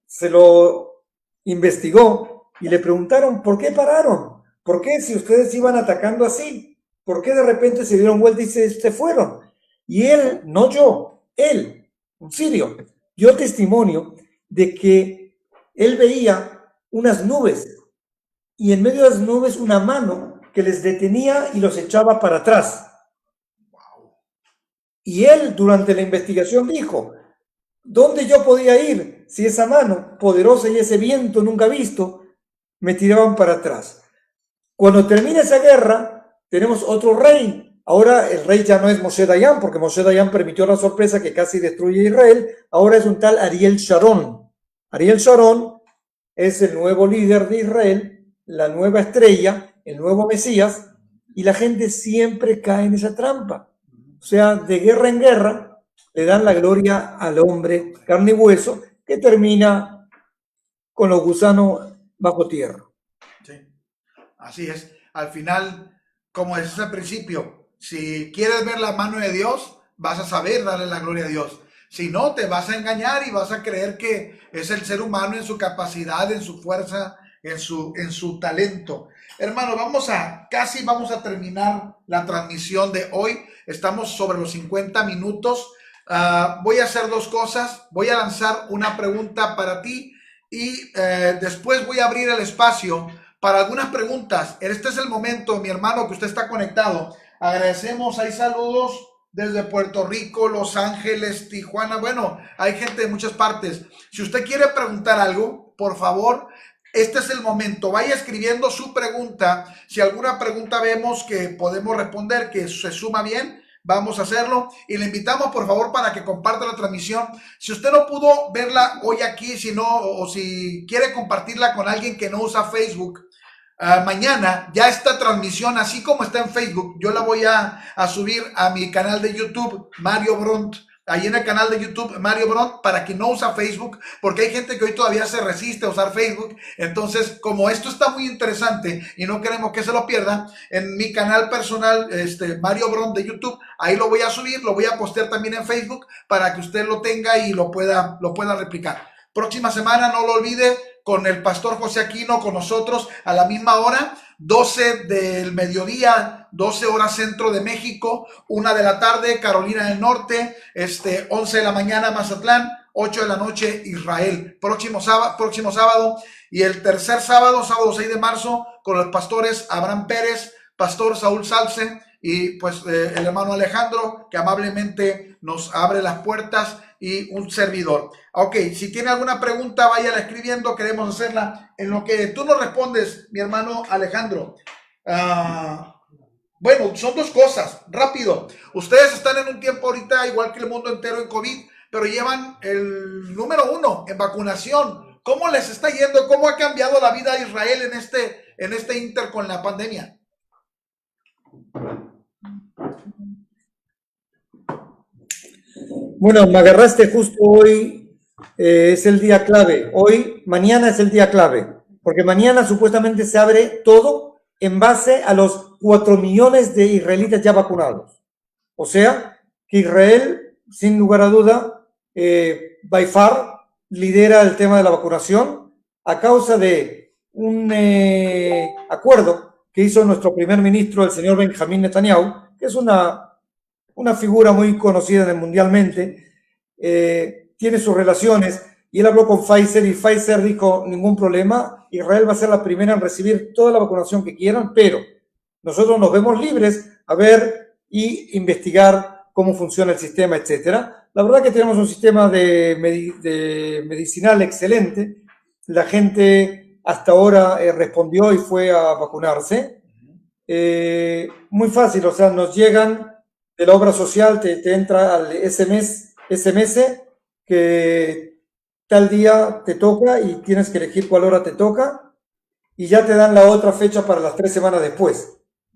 se lo investigó y le preguntaron, ¿por qué pararon? ¿Por qué si ustedes iban atacando así? ¿Por qué de repente se dieron vuelta y se fueron? Y él, no yo, él, un sirio, dio testimonio de que él veía unas nubes y en medio de las nubes una mano que les detenía y los echaba para atrás. Y él durante la investigación dijo, ¿dónde yo podía ir si esa mano poderosa y ese viento nunca visto me tiraban para atrás? Cuando termina esa guerra, tenemos otro rey. Ahora el rey ya no es Moshe Dayan, porque Moshe Dayan permitió la sorpresa que casi destruye Israel. Ahora es un tal Ariel Sharon. Ariel Sharon es el nuevo líder de Israel, la nueva estrella, el nuevo Mesías, y la gente siempre cae en esa trampa. O sea, de guerra en guerra le dan la gloria al hombre carne y hueso, que termina con los gusanos bajo tierra. Sí, así es. Al final, como decías al principio, si quieres ver la mano de Dios, vas a saber darle la gloria a Dios. Si no, te vas a engañar y vas a creer que es el ser humano en su capacidad, en su fuerza, en su talento. Hermano, casi vamos a terminar la transmisión de hoy. Estamos sobre los 50 minutos. Voy a hacer 2 cosas. Voy a lanzar una pregunta para ti y después voy a abrir el espacio para algunas preguntas. Este es el momento, mi hermano, que usted está conectado. Agradecemos, hay saludos desde Puerto Rico, Los Ángeles, Tijuana. Bueno, hay gente de muchas partes. Si usted quiere preguntar algo, por favor, este es el momento. Vaya escribiendo su pregunta. Si alguna pregunta vemos que podemos responder, que se suma bien, vamos a hacerlo. Y le invitamos, por favor, para que comparta la transmisión. Si usted no pudo verla hoy aquí, o si quiere compartirla con alguien que no usa Facebook, mañana ya esta transmisión, así como está en Facebook, yo la voy a subir a mi canal de YouTube, Mario Bront. ahí en el canal de YouTube Mario Bron, para quien no usa Facebook, porque hay gente que hoy todavía se resiste a usar Facebook. Entonces, como esto está muy interesante y no queremos que se lo pierda, en mi canal personal, Mario Bron de YouTube, ahí lo voy a subir, lo voy a postear también en Facebook para que usted lo tenga y lo pueda replicar. Próxima semana, no lo olvide, con el pastor José Aquino, con nosotros a la misma hora, 12 del mediodía, 12 horas centro de México, 1 de la tarde, Carolina del Norte, 11 de la mañana, Mazatlán, 8 de la noche, Israel. Próximo sábado. Y el tercer sábado, sábado 6 de marzo, con los pastores Abraham Pérez, pastor Saúl Salce y pues el hermano Alejandro, que amablemente nos abre las puertas, y un servidor. Ok, si tiene alguna pregunta, váyala escribiendo, queremos hacerla. En lo que tú nos respondes, mi hermano Alejandro. Bueno, son dos cosas, rápido. Ustedes están en un tiempo ahorita, igual que el mundo entero, en COVID, pero llevan el número 1 en vacunación. ¿Cómo les está yendo? ¿Cómo ha cambiado la vida de Israel en este inter con la pandemia? Bueno, me agarraste justo hoy, es el día clave. Hoy, mañana es el día clave, porque mañana supuestamente se abre todo en base a los 4 millones de israelitas ya vacunados. O sea, que Israel, sin lugar a duda, by far, lidera el tema de la vacunación a causa de un acuerdo que hizo nuestro primer ministro, el señor Benjamín Netanyahu, que es una figura muy conocida mundialmente, tiene sus relaciones, y él habló con Pfizer y Pfizer dijo, ningún problema, Israel va a ser la primera en recibir toda la vacunación que quieran, pero nosotros nos vemos libres a ver y investigar cómo funciona el sistema, etcétera. La verdad que tenemos un sistema de medicinal excelente, la gente hasta ahora respondió y fue a vacunarse. Muy fácil, o sea, nos llegan de la obra social, te entra al SMS que tal día te toca y tienes que elegir cuál hora te toca y ya te dan la otra fecha para las 3 semanas después.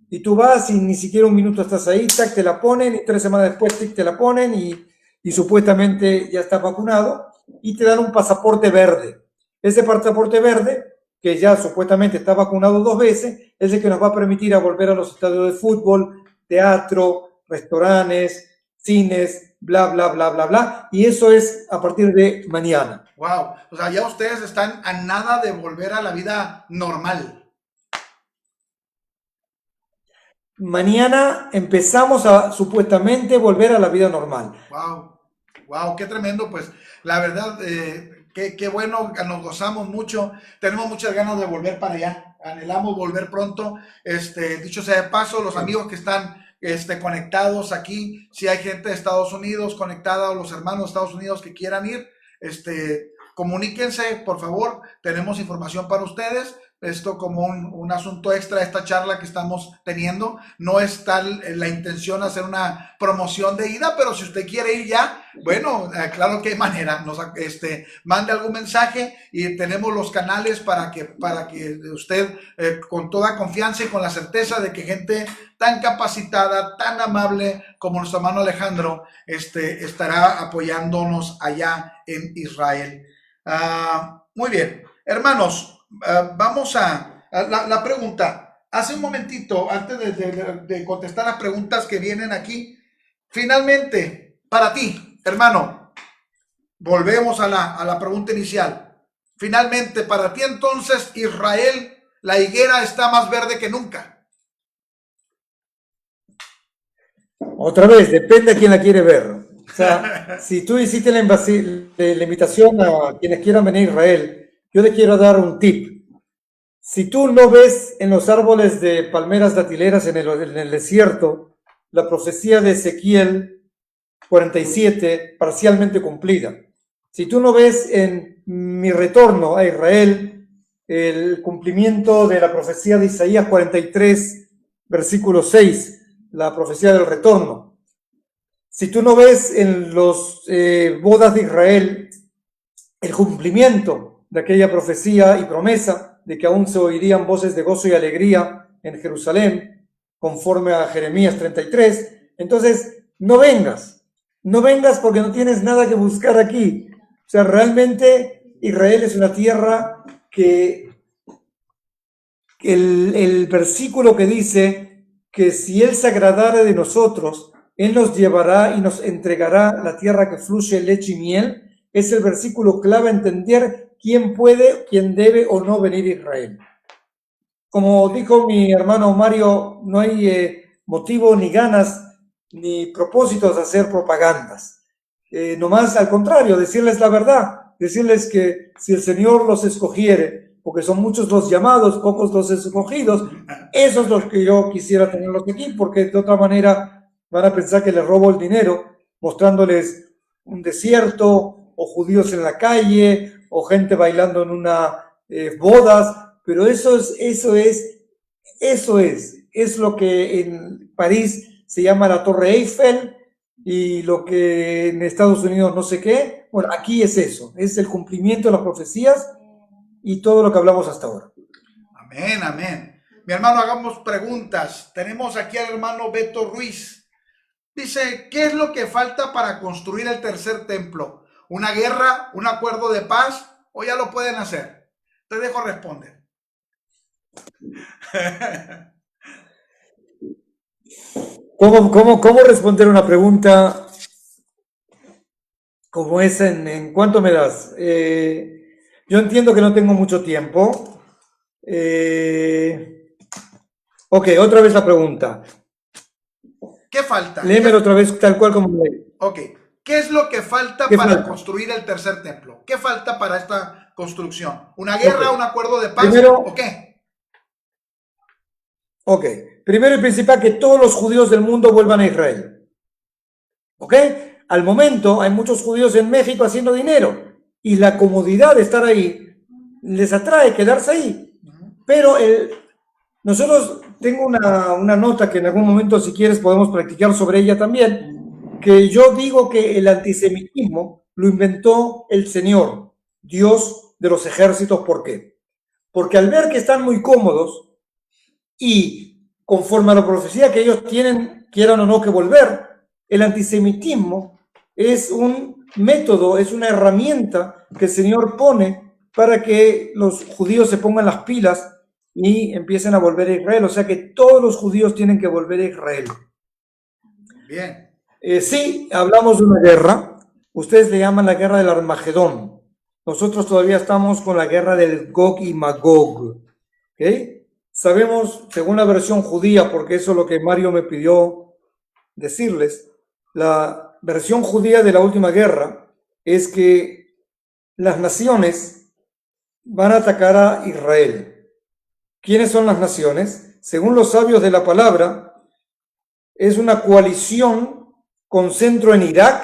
Y tú vas y ni siquiera un minuto estás ahí, tac, te la ponen y 3 semanas después tic, te la ponen y supuestamente ya estás vacunado y te dan un pasaporte verde. Ese pasaporte verde, que ya supuestamente está vacunado 2 veces, es el que nos va a permitir a volver a los estadios de fútbol, teatro, restaurantes, cines, bla, bla, bla, bla, bla, y eso es a partir de mañana. Wow, o sea, ya ustedes están a nada de volver a la vida normal. Mañana empezamos a supuestamente volver a la vida normal. Wow, wow, qué tremendo, pues la verdad, qué bueno, nos gozamos mucho, tenemos muchas ganas de volver para allá, anhelamos volver pronto. Dicho sea de paso, los amigos que están conectados aquí, si hay gente de Estados Unidos conectada o los hermanos de Estados Unidos que quieran ir, comuníquense, por favor, tenemos información para ustedes. Esto como un asunto extra de esta charla que estamos teniendo. No es tal la intención de hacer una promoción de ida, pero si usted quiere ir ya, bueno, claro que hay manera. Mande algún mensaje y tenemos los canales para que usted con toda confianza y con la certeza de que gente tan capacitada, tan amable como nuestro hermano Alejandro, estará apoyándonos allá en Israel. Muy bien, hermanos. Vamos a la pregunta. Hace un momentito, antes de contestar las preguntas que vienen aquí, finalmente, para ti, hermano, volvemos a la pregunta inicial. Finalmente, para ti entonces, Israel, la higuera está más verde que nunca. Otra vez, depende a quién la quiere ver. O sea, si tú hiciste la invitación a quienes quieran venir a Israel, yo le quiero dar un tip. Si tú no ves en los árboles de palmeras datileras en el desierto la profecía de Ezequiel 47 parcialmente cumplida, si tú no ves en mi retorno a Israel el cumplimiento de la profecía de Isaías 43, versículo 6, la profecía del retorno, si tú no ves en los bodas de Israel el cumplimiento de aquella profecía y promesa de que aún se oirían voces de gozo y alegría en Jerusalén, conforme a Jeremías 33, entonces no vengas. no vengas porque no tienes nada que buscar aquí. O sea, realmente Israel es una tierra que el versículo que dice que si Él se agradare de nosotros, Él nos llevará y nos entregará la tierra que fluye leche y miel, es el versículo clave a entender quién puede, quién debe o no venir a Israel. Como dijo mi hermano Mario, no hay motivo ni ganas ni propósitos de hacer propagandas. Nomás al contrario, decirles la verdad, decirles que si el Señor los escogiere, porque son muchos los llamados, pocos los escogidos, esos los que yo quisiera tenerlos aquí, porque de otra manera van a pensar que les robo el dinero, mostrándoles un desierto, o judíos en la calle, o gente bailando en una bodas, pero eso es lo que en París se llama la Torre Eiffel, y lo que en Estados Unidos no sé qué. Bueno, aquí es eso, es el cumplimiento de las profecías y todo lo que hablamos hasta ahora. Amén, amén. Mi hermano, hagamos preguntas. Tenemos aquí al hermano Beto Ruiz. Dice, ¿qué es lo que falta para construir el tercer templo? ¿Una guerra? ¿Un acuerdo de paz? ¿O ya lo pueden hacer? Te dejo responder. ¿Cómo responder una pregunta como esa? ¿En cuánto me das? Yo entiendo que no tengo mucho tiempo. Ok, otra vez la pregunta. ¿Qué falta? Léemelo otra vez tal cual como leí. Ok. ¿Qué es lo que falta ¿Qué para falta? construir el tercer templo? ¿Qué falta para esta construcción? ¿Una guerra, un acuerdo de paz o qué? Ok. Primero y principal, que todos los judíos del mundo vuelvan a Israel. ¿Ok? Al momento hay muchos judíos en México haciendo dinero y la comodidad de estar ahí les atrae quedarse ahí. Pero nosotros tengo una nota que en algún momento, si quieres, podemos practicar sobre ella también, que yo digo que el antisemitismo lo inventó el Señor, Dios de los ejércitos. ¿Por qué? Porque al ver que están muy cómodos y conforme a la profecía que ellos tienen, quieran o no que volver, el antisemitismo es un método, es una herramienta que el Señor pone para que los judíos se pongan las pilas y empiecen a volver a Israel. O sea que todos los judíos tienen que volver a Israel. Bien. Sí, hablamos de una guerra. Ustedes le llaman la guerra del Armagedón. Nosotros todavía estamos con la guerra del Gog y Magog. ¿Okay? Sabemos, según la versión judía, porque eso es lo que Mario me pidió decirles, la versión judía de la última guerra es que las naciones van a atacar a Israel. ¿Quiénes son las naciones? Según los sabios de la palabra, es una coalición con centro en Irak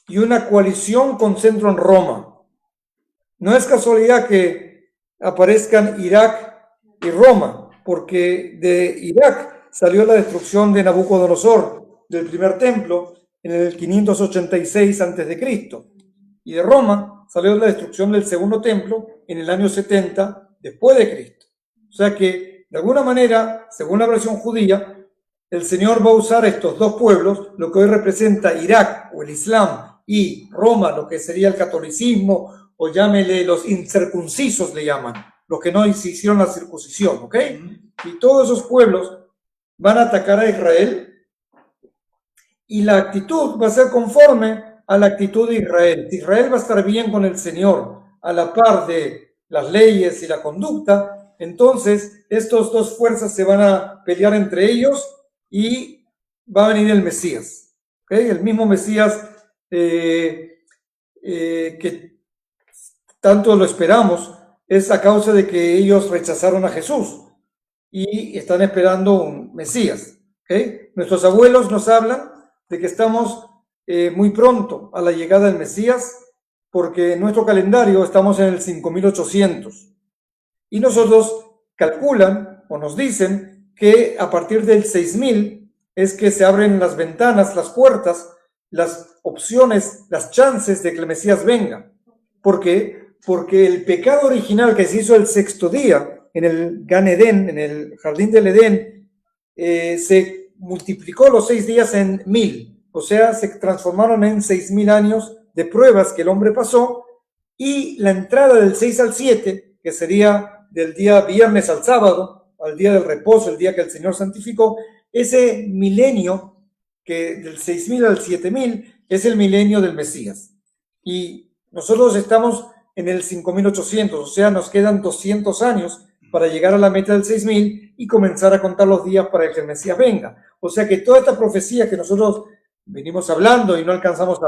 y una coalición con centro en Roma. No es casualidad que aparezcan Irak y Roma, porque de Irak salió la destrucción de Nabucodonosor del primer templo en el 586 a.C. y de Roma salió la destrucción del segundo templo en el año 70 después de Cristo. O sea que, de alguna manera, según la versión judía, el Señor va a usar estos dos pueblos, lo que hoy representa Irak o el Islam, y Roma, lo que sería el catolicismo, o llámele los incircuncisos, le llaman, los que no se hicieron la circuncisión, ¿ok? Y todos esos pueblos van a atacar a Israel, y la actitud va a ser conforme a la actitud de Israel. Si Israel va a estar bien con el Señor, a la par de las leyes y la conducta, entonces estas dos fuerzas se van a pelear entre ellos y va a venir el Mesías, ¿okay? El mismo Mesías que tanto lo esperamos, es a causa de que ellos rechazaron a Jesús y están esperando un Mesías, ¿okay? Nuestros abuelos nos hablan de que estamos muy pronto a la llegada del Mesías, porque en nuestro calendario estamos en el 5800 y nosotros calculan o nos dicen que a partir del 6000 es que se abren las ventanas, las puertas, las opciones, las chances de que el Mesías venga. ¿Por qué? Porque el pecado original que se hizo el sexto día en el Gan Edén, en el jardín del Edén, se multiplicó los 6 días en 1000. O sea, se transformaron en 6.000 años de pruebas que el hombre pasó, y la entrada del 6 al 7, que sería del día viernes al sábado, al día del reposo, el día que el Señor santificó, ese milenio que del 6.000 al 7.000 es el milenio del Mesías. Y nosotros estamos en el 5.800, o sea, nos quedan 200 años para llegar a la meta del 6.000 y comenzar a contar los días para que el Mesías venga. O sea que toda esta profecía que nosotros venimos hablando y no alcanzamos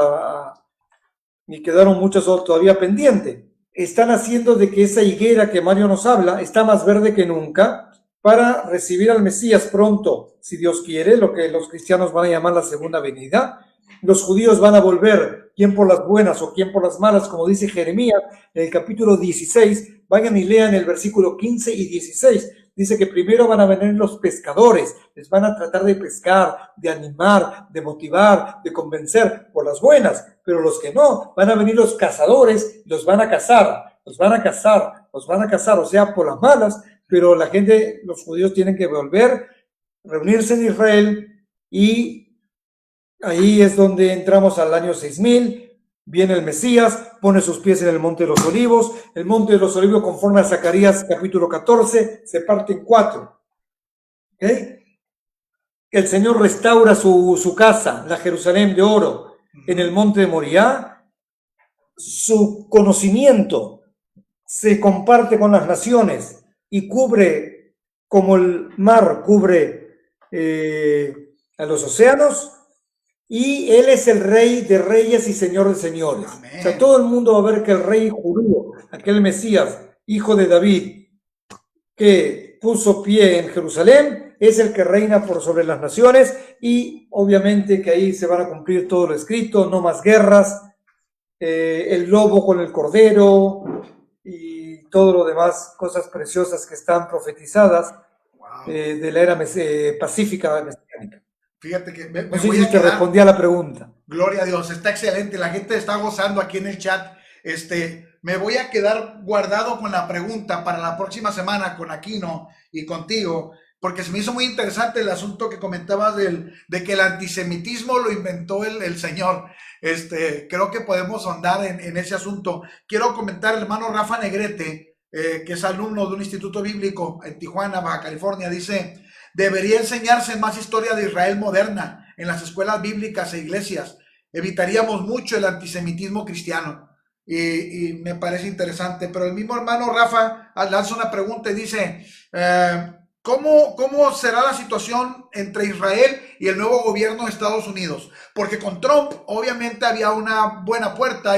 ni quedaron muchos todavía pendientes, están haciendo de que esa higuera que Mario nos habla está más verde que nunca para recibir al Mesías pronto, si Dios quiere, lo que los cristianos van a llamar la segunda venida. Los judíos van a volver, quién por las buenas o quién por las malas, como dice Jeremías en el capítulo 16. Vayan y lean el versículo 15 y 16. Dice que primero van a venir los pescadores, les van a tratar de pescar, de animar, de motivar, de convencer por las buenas, pero los que no, van a venir los cazadores, los van a cazar, los van a cazar, los van a cazar, o sea, por las malas, pero la gente, los judíos tienen que volver, reunirse en Israel, y ahí es donde entramos al año 6.000. Viene el Mesías, pone sus pies en el Monte de los Olivos. El Monte de los Olivos, conforme a Zacarías capítulo 14, se parte en 4. ¿Okay? El Señor restaura su casa, la Jerusalén de oro, en el Monte de Moriah. Su conocimiento se comparte con las naciones y cubre, como el mar cubre a los océanos. Y Él es el Rey de reyes y Señor de señores. Amén. O sea, todo el mundo va a ver que el Rey judío, aquel Mesías, hijo de David, que puso pie en Jerusalén, es el que reina por sobre las naciones, y obviamente que ahí se van a cumplir todo lo escrito, no más guerras, el lobo con el cordero y todo lo demás, cosas preciosas que están profetizadas de la era pacífica mesiánica. Fíjate que me No sé voy si a te quedar. respondí a la pregunta. Gloria a Dios, está excelente. La gente está gozando aquí en el chat. Me voy a quedar guardado con la pregunta para la próxima semana con Aquino y contigo, porque se me hizo muy interesante el asunto que comentabas de que el antisemitismo lo inventó el Señor. Creo que podemos ahondar en ese asunto. Quiero comentar el hermano Rafa Negrete, que es alumno de un instituto bíblico en Tijuana, Baja California. Dice: debería enseñarse más historia de Israel moderna en las escuelas bíblicas e iglesias. Evitaríamos mucho el antisemitismo cristiano. Y me parece interesante. Pero el mismo hermano Rafa lanza una pregunta y dice: ¿cómo será la situación entre Israel y el nuevo gobierno de Estados Unidos? Porque con Trump obviamente había una buena puerta.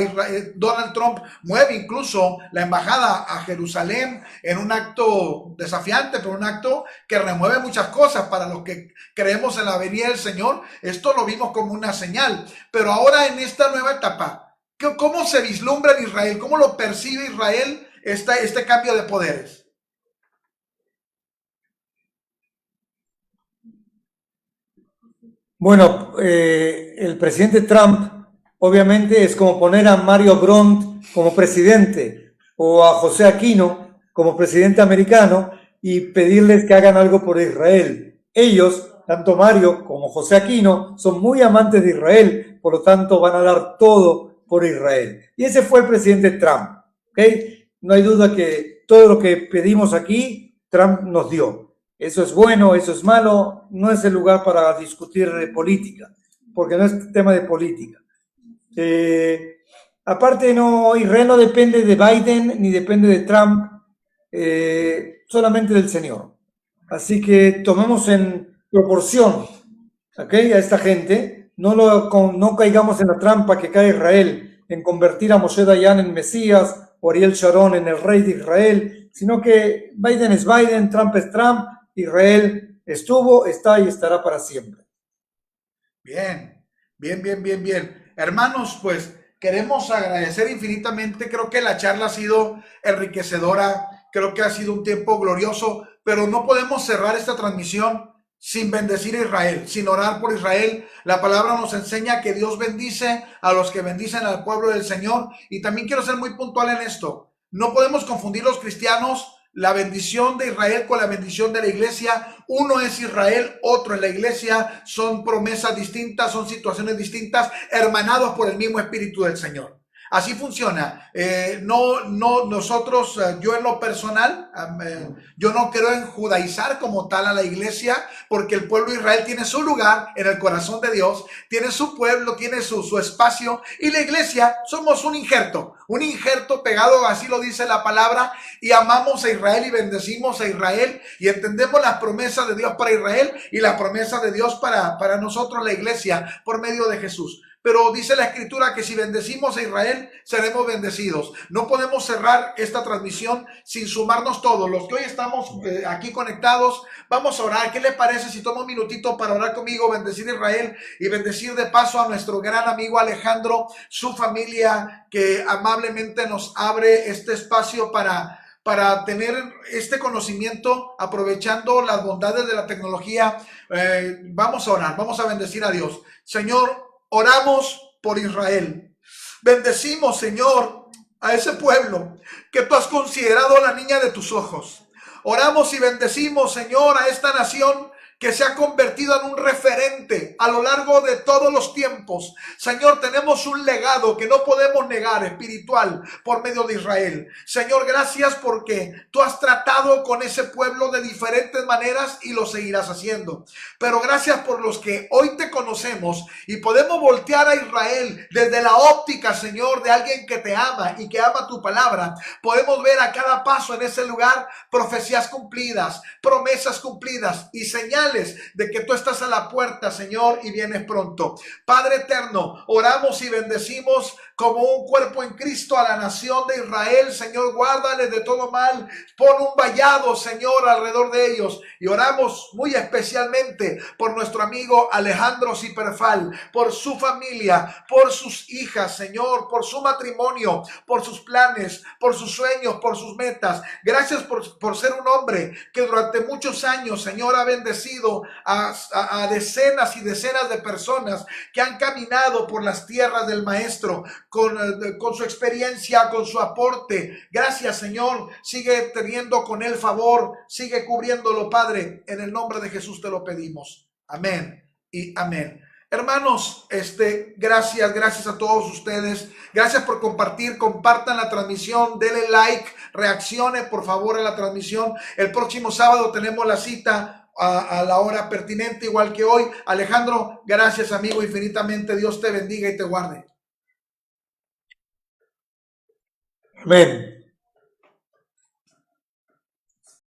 Donald Trump mueve incluso la embajada a Jerusalén en un acto desafiante, pero un acto que remueve muchas cosas para los que creemos en la venida del Señor. Esto lo vimos como una señal. Pero ahora, en esta nueva etapa, ¿cómo se vislumbra en Israel? ¿Cómo lo percibe Israel este cambio de poderes? Bueno, el presidente Trump obviamente es como poner a Mario Brandt como presidente o a José Aquino como presidente americano y pedirles que hagan algo por Israel. Ellos, tanto Mario como José Aquino, son muy amantes de Israel, por lo tanto van a dar todo por Israel. Y ese fue el presidente Trump. ¿Okay? No hay duda que todo lo que pedimos aquí, Trump nos dio. Eso es bueno, eso es malo, no es el lugar para discutir de política, porque no es tema de política. Aparte, Israel no depende de Biden ni depende de Trump, solamente del Señor. Así que tomemos en proporción, ¿okay?, a esta gente, no caigamos en la trampa que cae Israel en convertir a Moshe Dayan en Mesías o Ariel Sharon en el rey de Israel, sino que Biden es Biden, Trump es Trump. Israel estuvo, está y estará para siempre. Bien. Hermanos, pues queremos agradecer infinitamente. Creo que la charla ha sido enriquecedora. Creo que ha sido un tiempo glorioso, pero no podemos cerrar esta transmisión sin bendecir a Israel, sin orar por Israel. La palabra nos enseña que Dios bendice a los que bendicen al pueblo del Señor. Y también quiero ser muy puntual en esto. No podemos confundir los cristianos la bendición de Israel con la bendición de la iglesia. Uno es Israel, otro es la iglesia. Son promesas distintas, son situaciones distintas, hermanados por el mismo Espíritu del Señor. Así funciona. Nosotros, yo en lo personal, yo no creo en judaizar como tal a la iglesia, porque el pueblo de Israel tiene su lugar en el corazón de Dios, tiene su pueblo, tiene su espacio, y la iglesia somos un injerto pegado, así lo dice la palabra, y amamos a Israel y bendecimos a Israel, y entendemos las promesas de Dios para Israel y las promesas de Dios para nosotros, la iglesia, por medio de Jesús. Pero dice la escritura que si bendecimos a Israel, seremos bendecidos. No podemos cerrar esta transmisión sin sumarnos todos. Los que hoy estamos aquí conectados, vamos a orar. ¿Qué le parece si toma un minutito para orar conmigo, bendecir a Israel y bendecir de paso a nuestro gran amigo Alejandro, su familia, que amablemente nos abre este espacio para tener este conocimiento, aprovechando las bondades de la tecnología? Vamos a orar, vamos a bendecir a Dios. Señor, oramos por Israel. Bendecimos, Señor, a ese pueblo que tú has considerado la niña de tus ojos. Oramos y bendecimos, Señor, a esta nación que se ha convertido en un referente a lo largo de todos los tiempos. Señor, tenemos un legado que no podemos negar, espiritual, por medio de Israel. Señor, gracias porque tú has tratado con ese pueblo de diferentes maneras y lo seguirás haciendo. Pero gracias por los que hoy te conocemos y podemos voltear a Israel desde la óptica, Señor, de alguien que te ama y que ama tu palabra. Podemos ver a cada paso en ese lugar profecías cumplidas, promesas cumplidas y señales de que tú estás a la puerta, Señor, y vienes pronto. Padre eterno, oramos y bendecimos como un cuerpo en Cristo a la nación de Israel. Señor, guárdales de todo mal. Pon un vallado, Señor, alrededor de ellos. Y oramos muy especialmente por nuestro amigo Alejandro Ciperfal, por su familia, por sus hijas, Señor, por su matrimonio, por sus planes, por sus sueños, por sus metas. Gracias por ser un hombre que durante muchos años, Señor, ha bendecido a decenas y decenas de personas que han caminado por las tierras del Maestro con su experiencia, con su aporte. Gracias, Señor. Sigue teniendo con él favor, sigue cubriéndolo, Padre. En el nombre de Jesús te lo pedimos. Amén y amén. Hermanos, gracias a todos ustedes. Gracias por compartir, compartan la transmisión, denle like, reaccione por favor a la transmisión. El próximo sábado tenemos la cita a la hora pertinente, igual que hoy. Alejandro, gracias, amigo, infinitamente. Dios te bendiga y te guarde. Amén.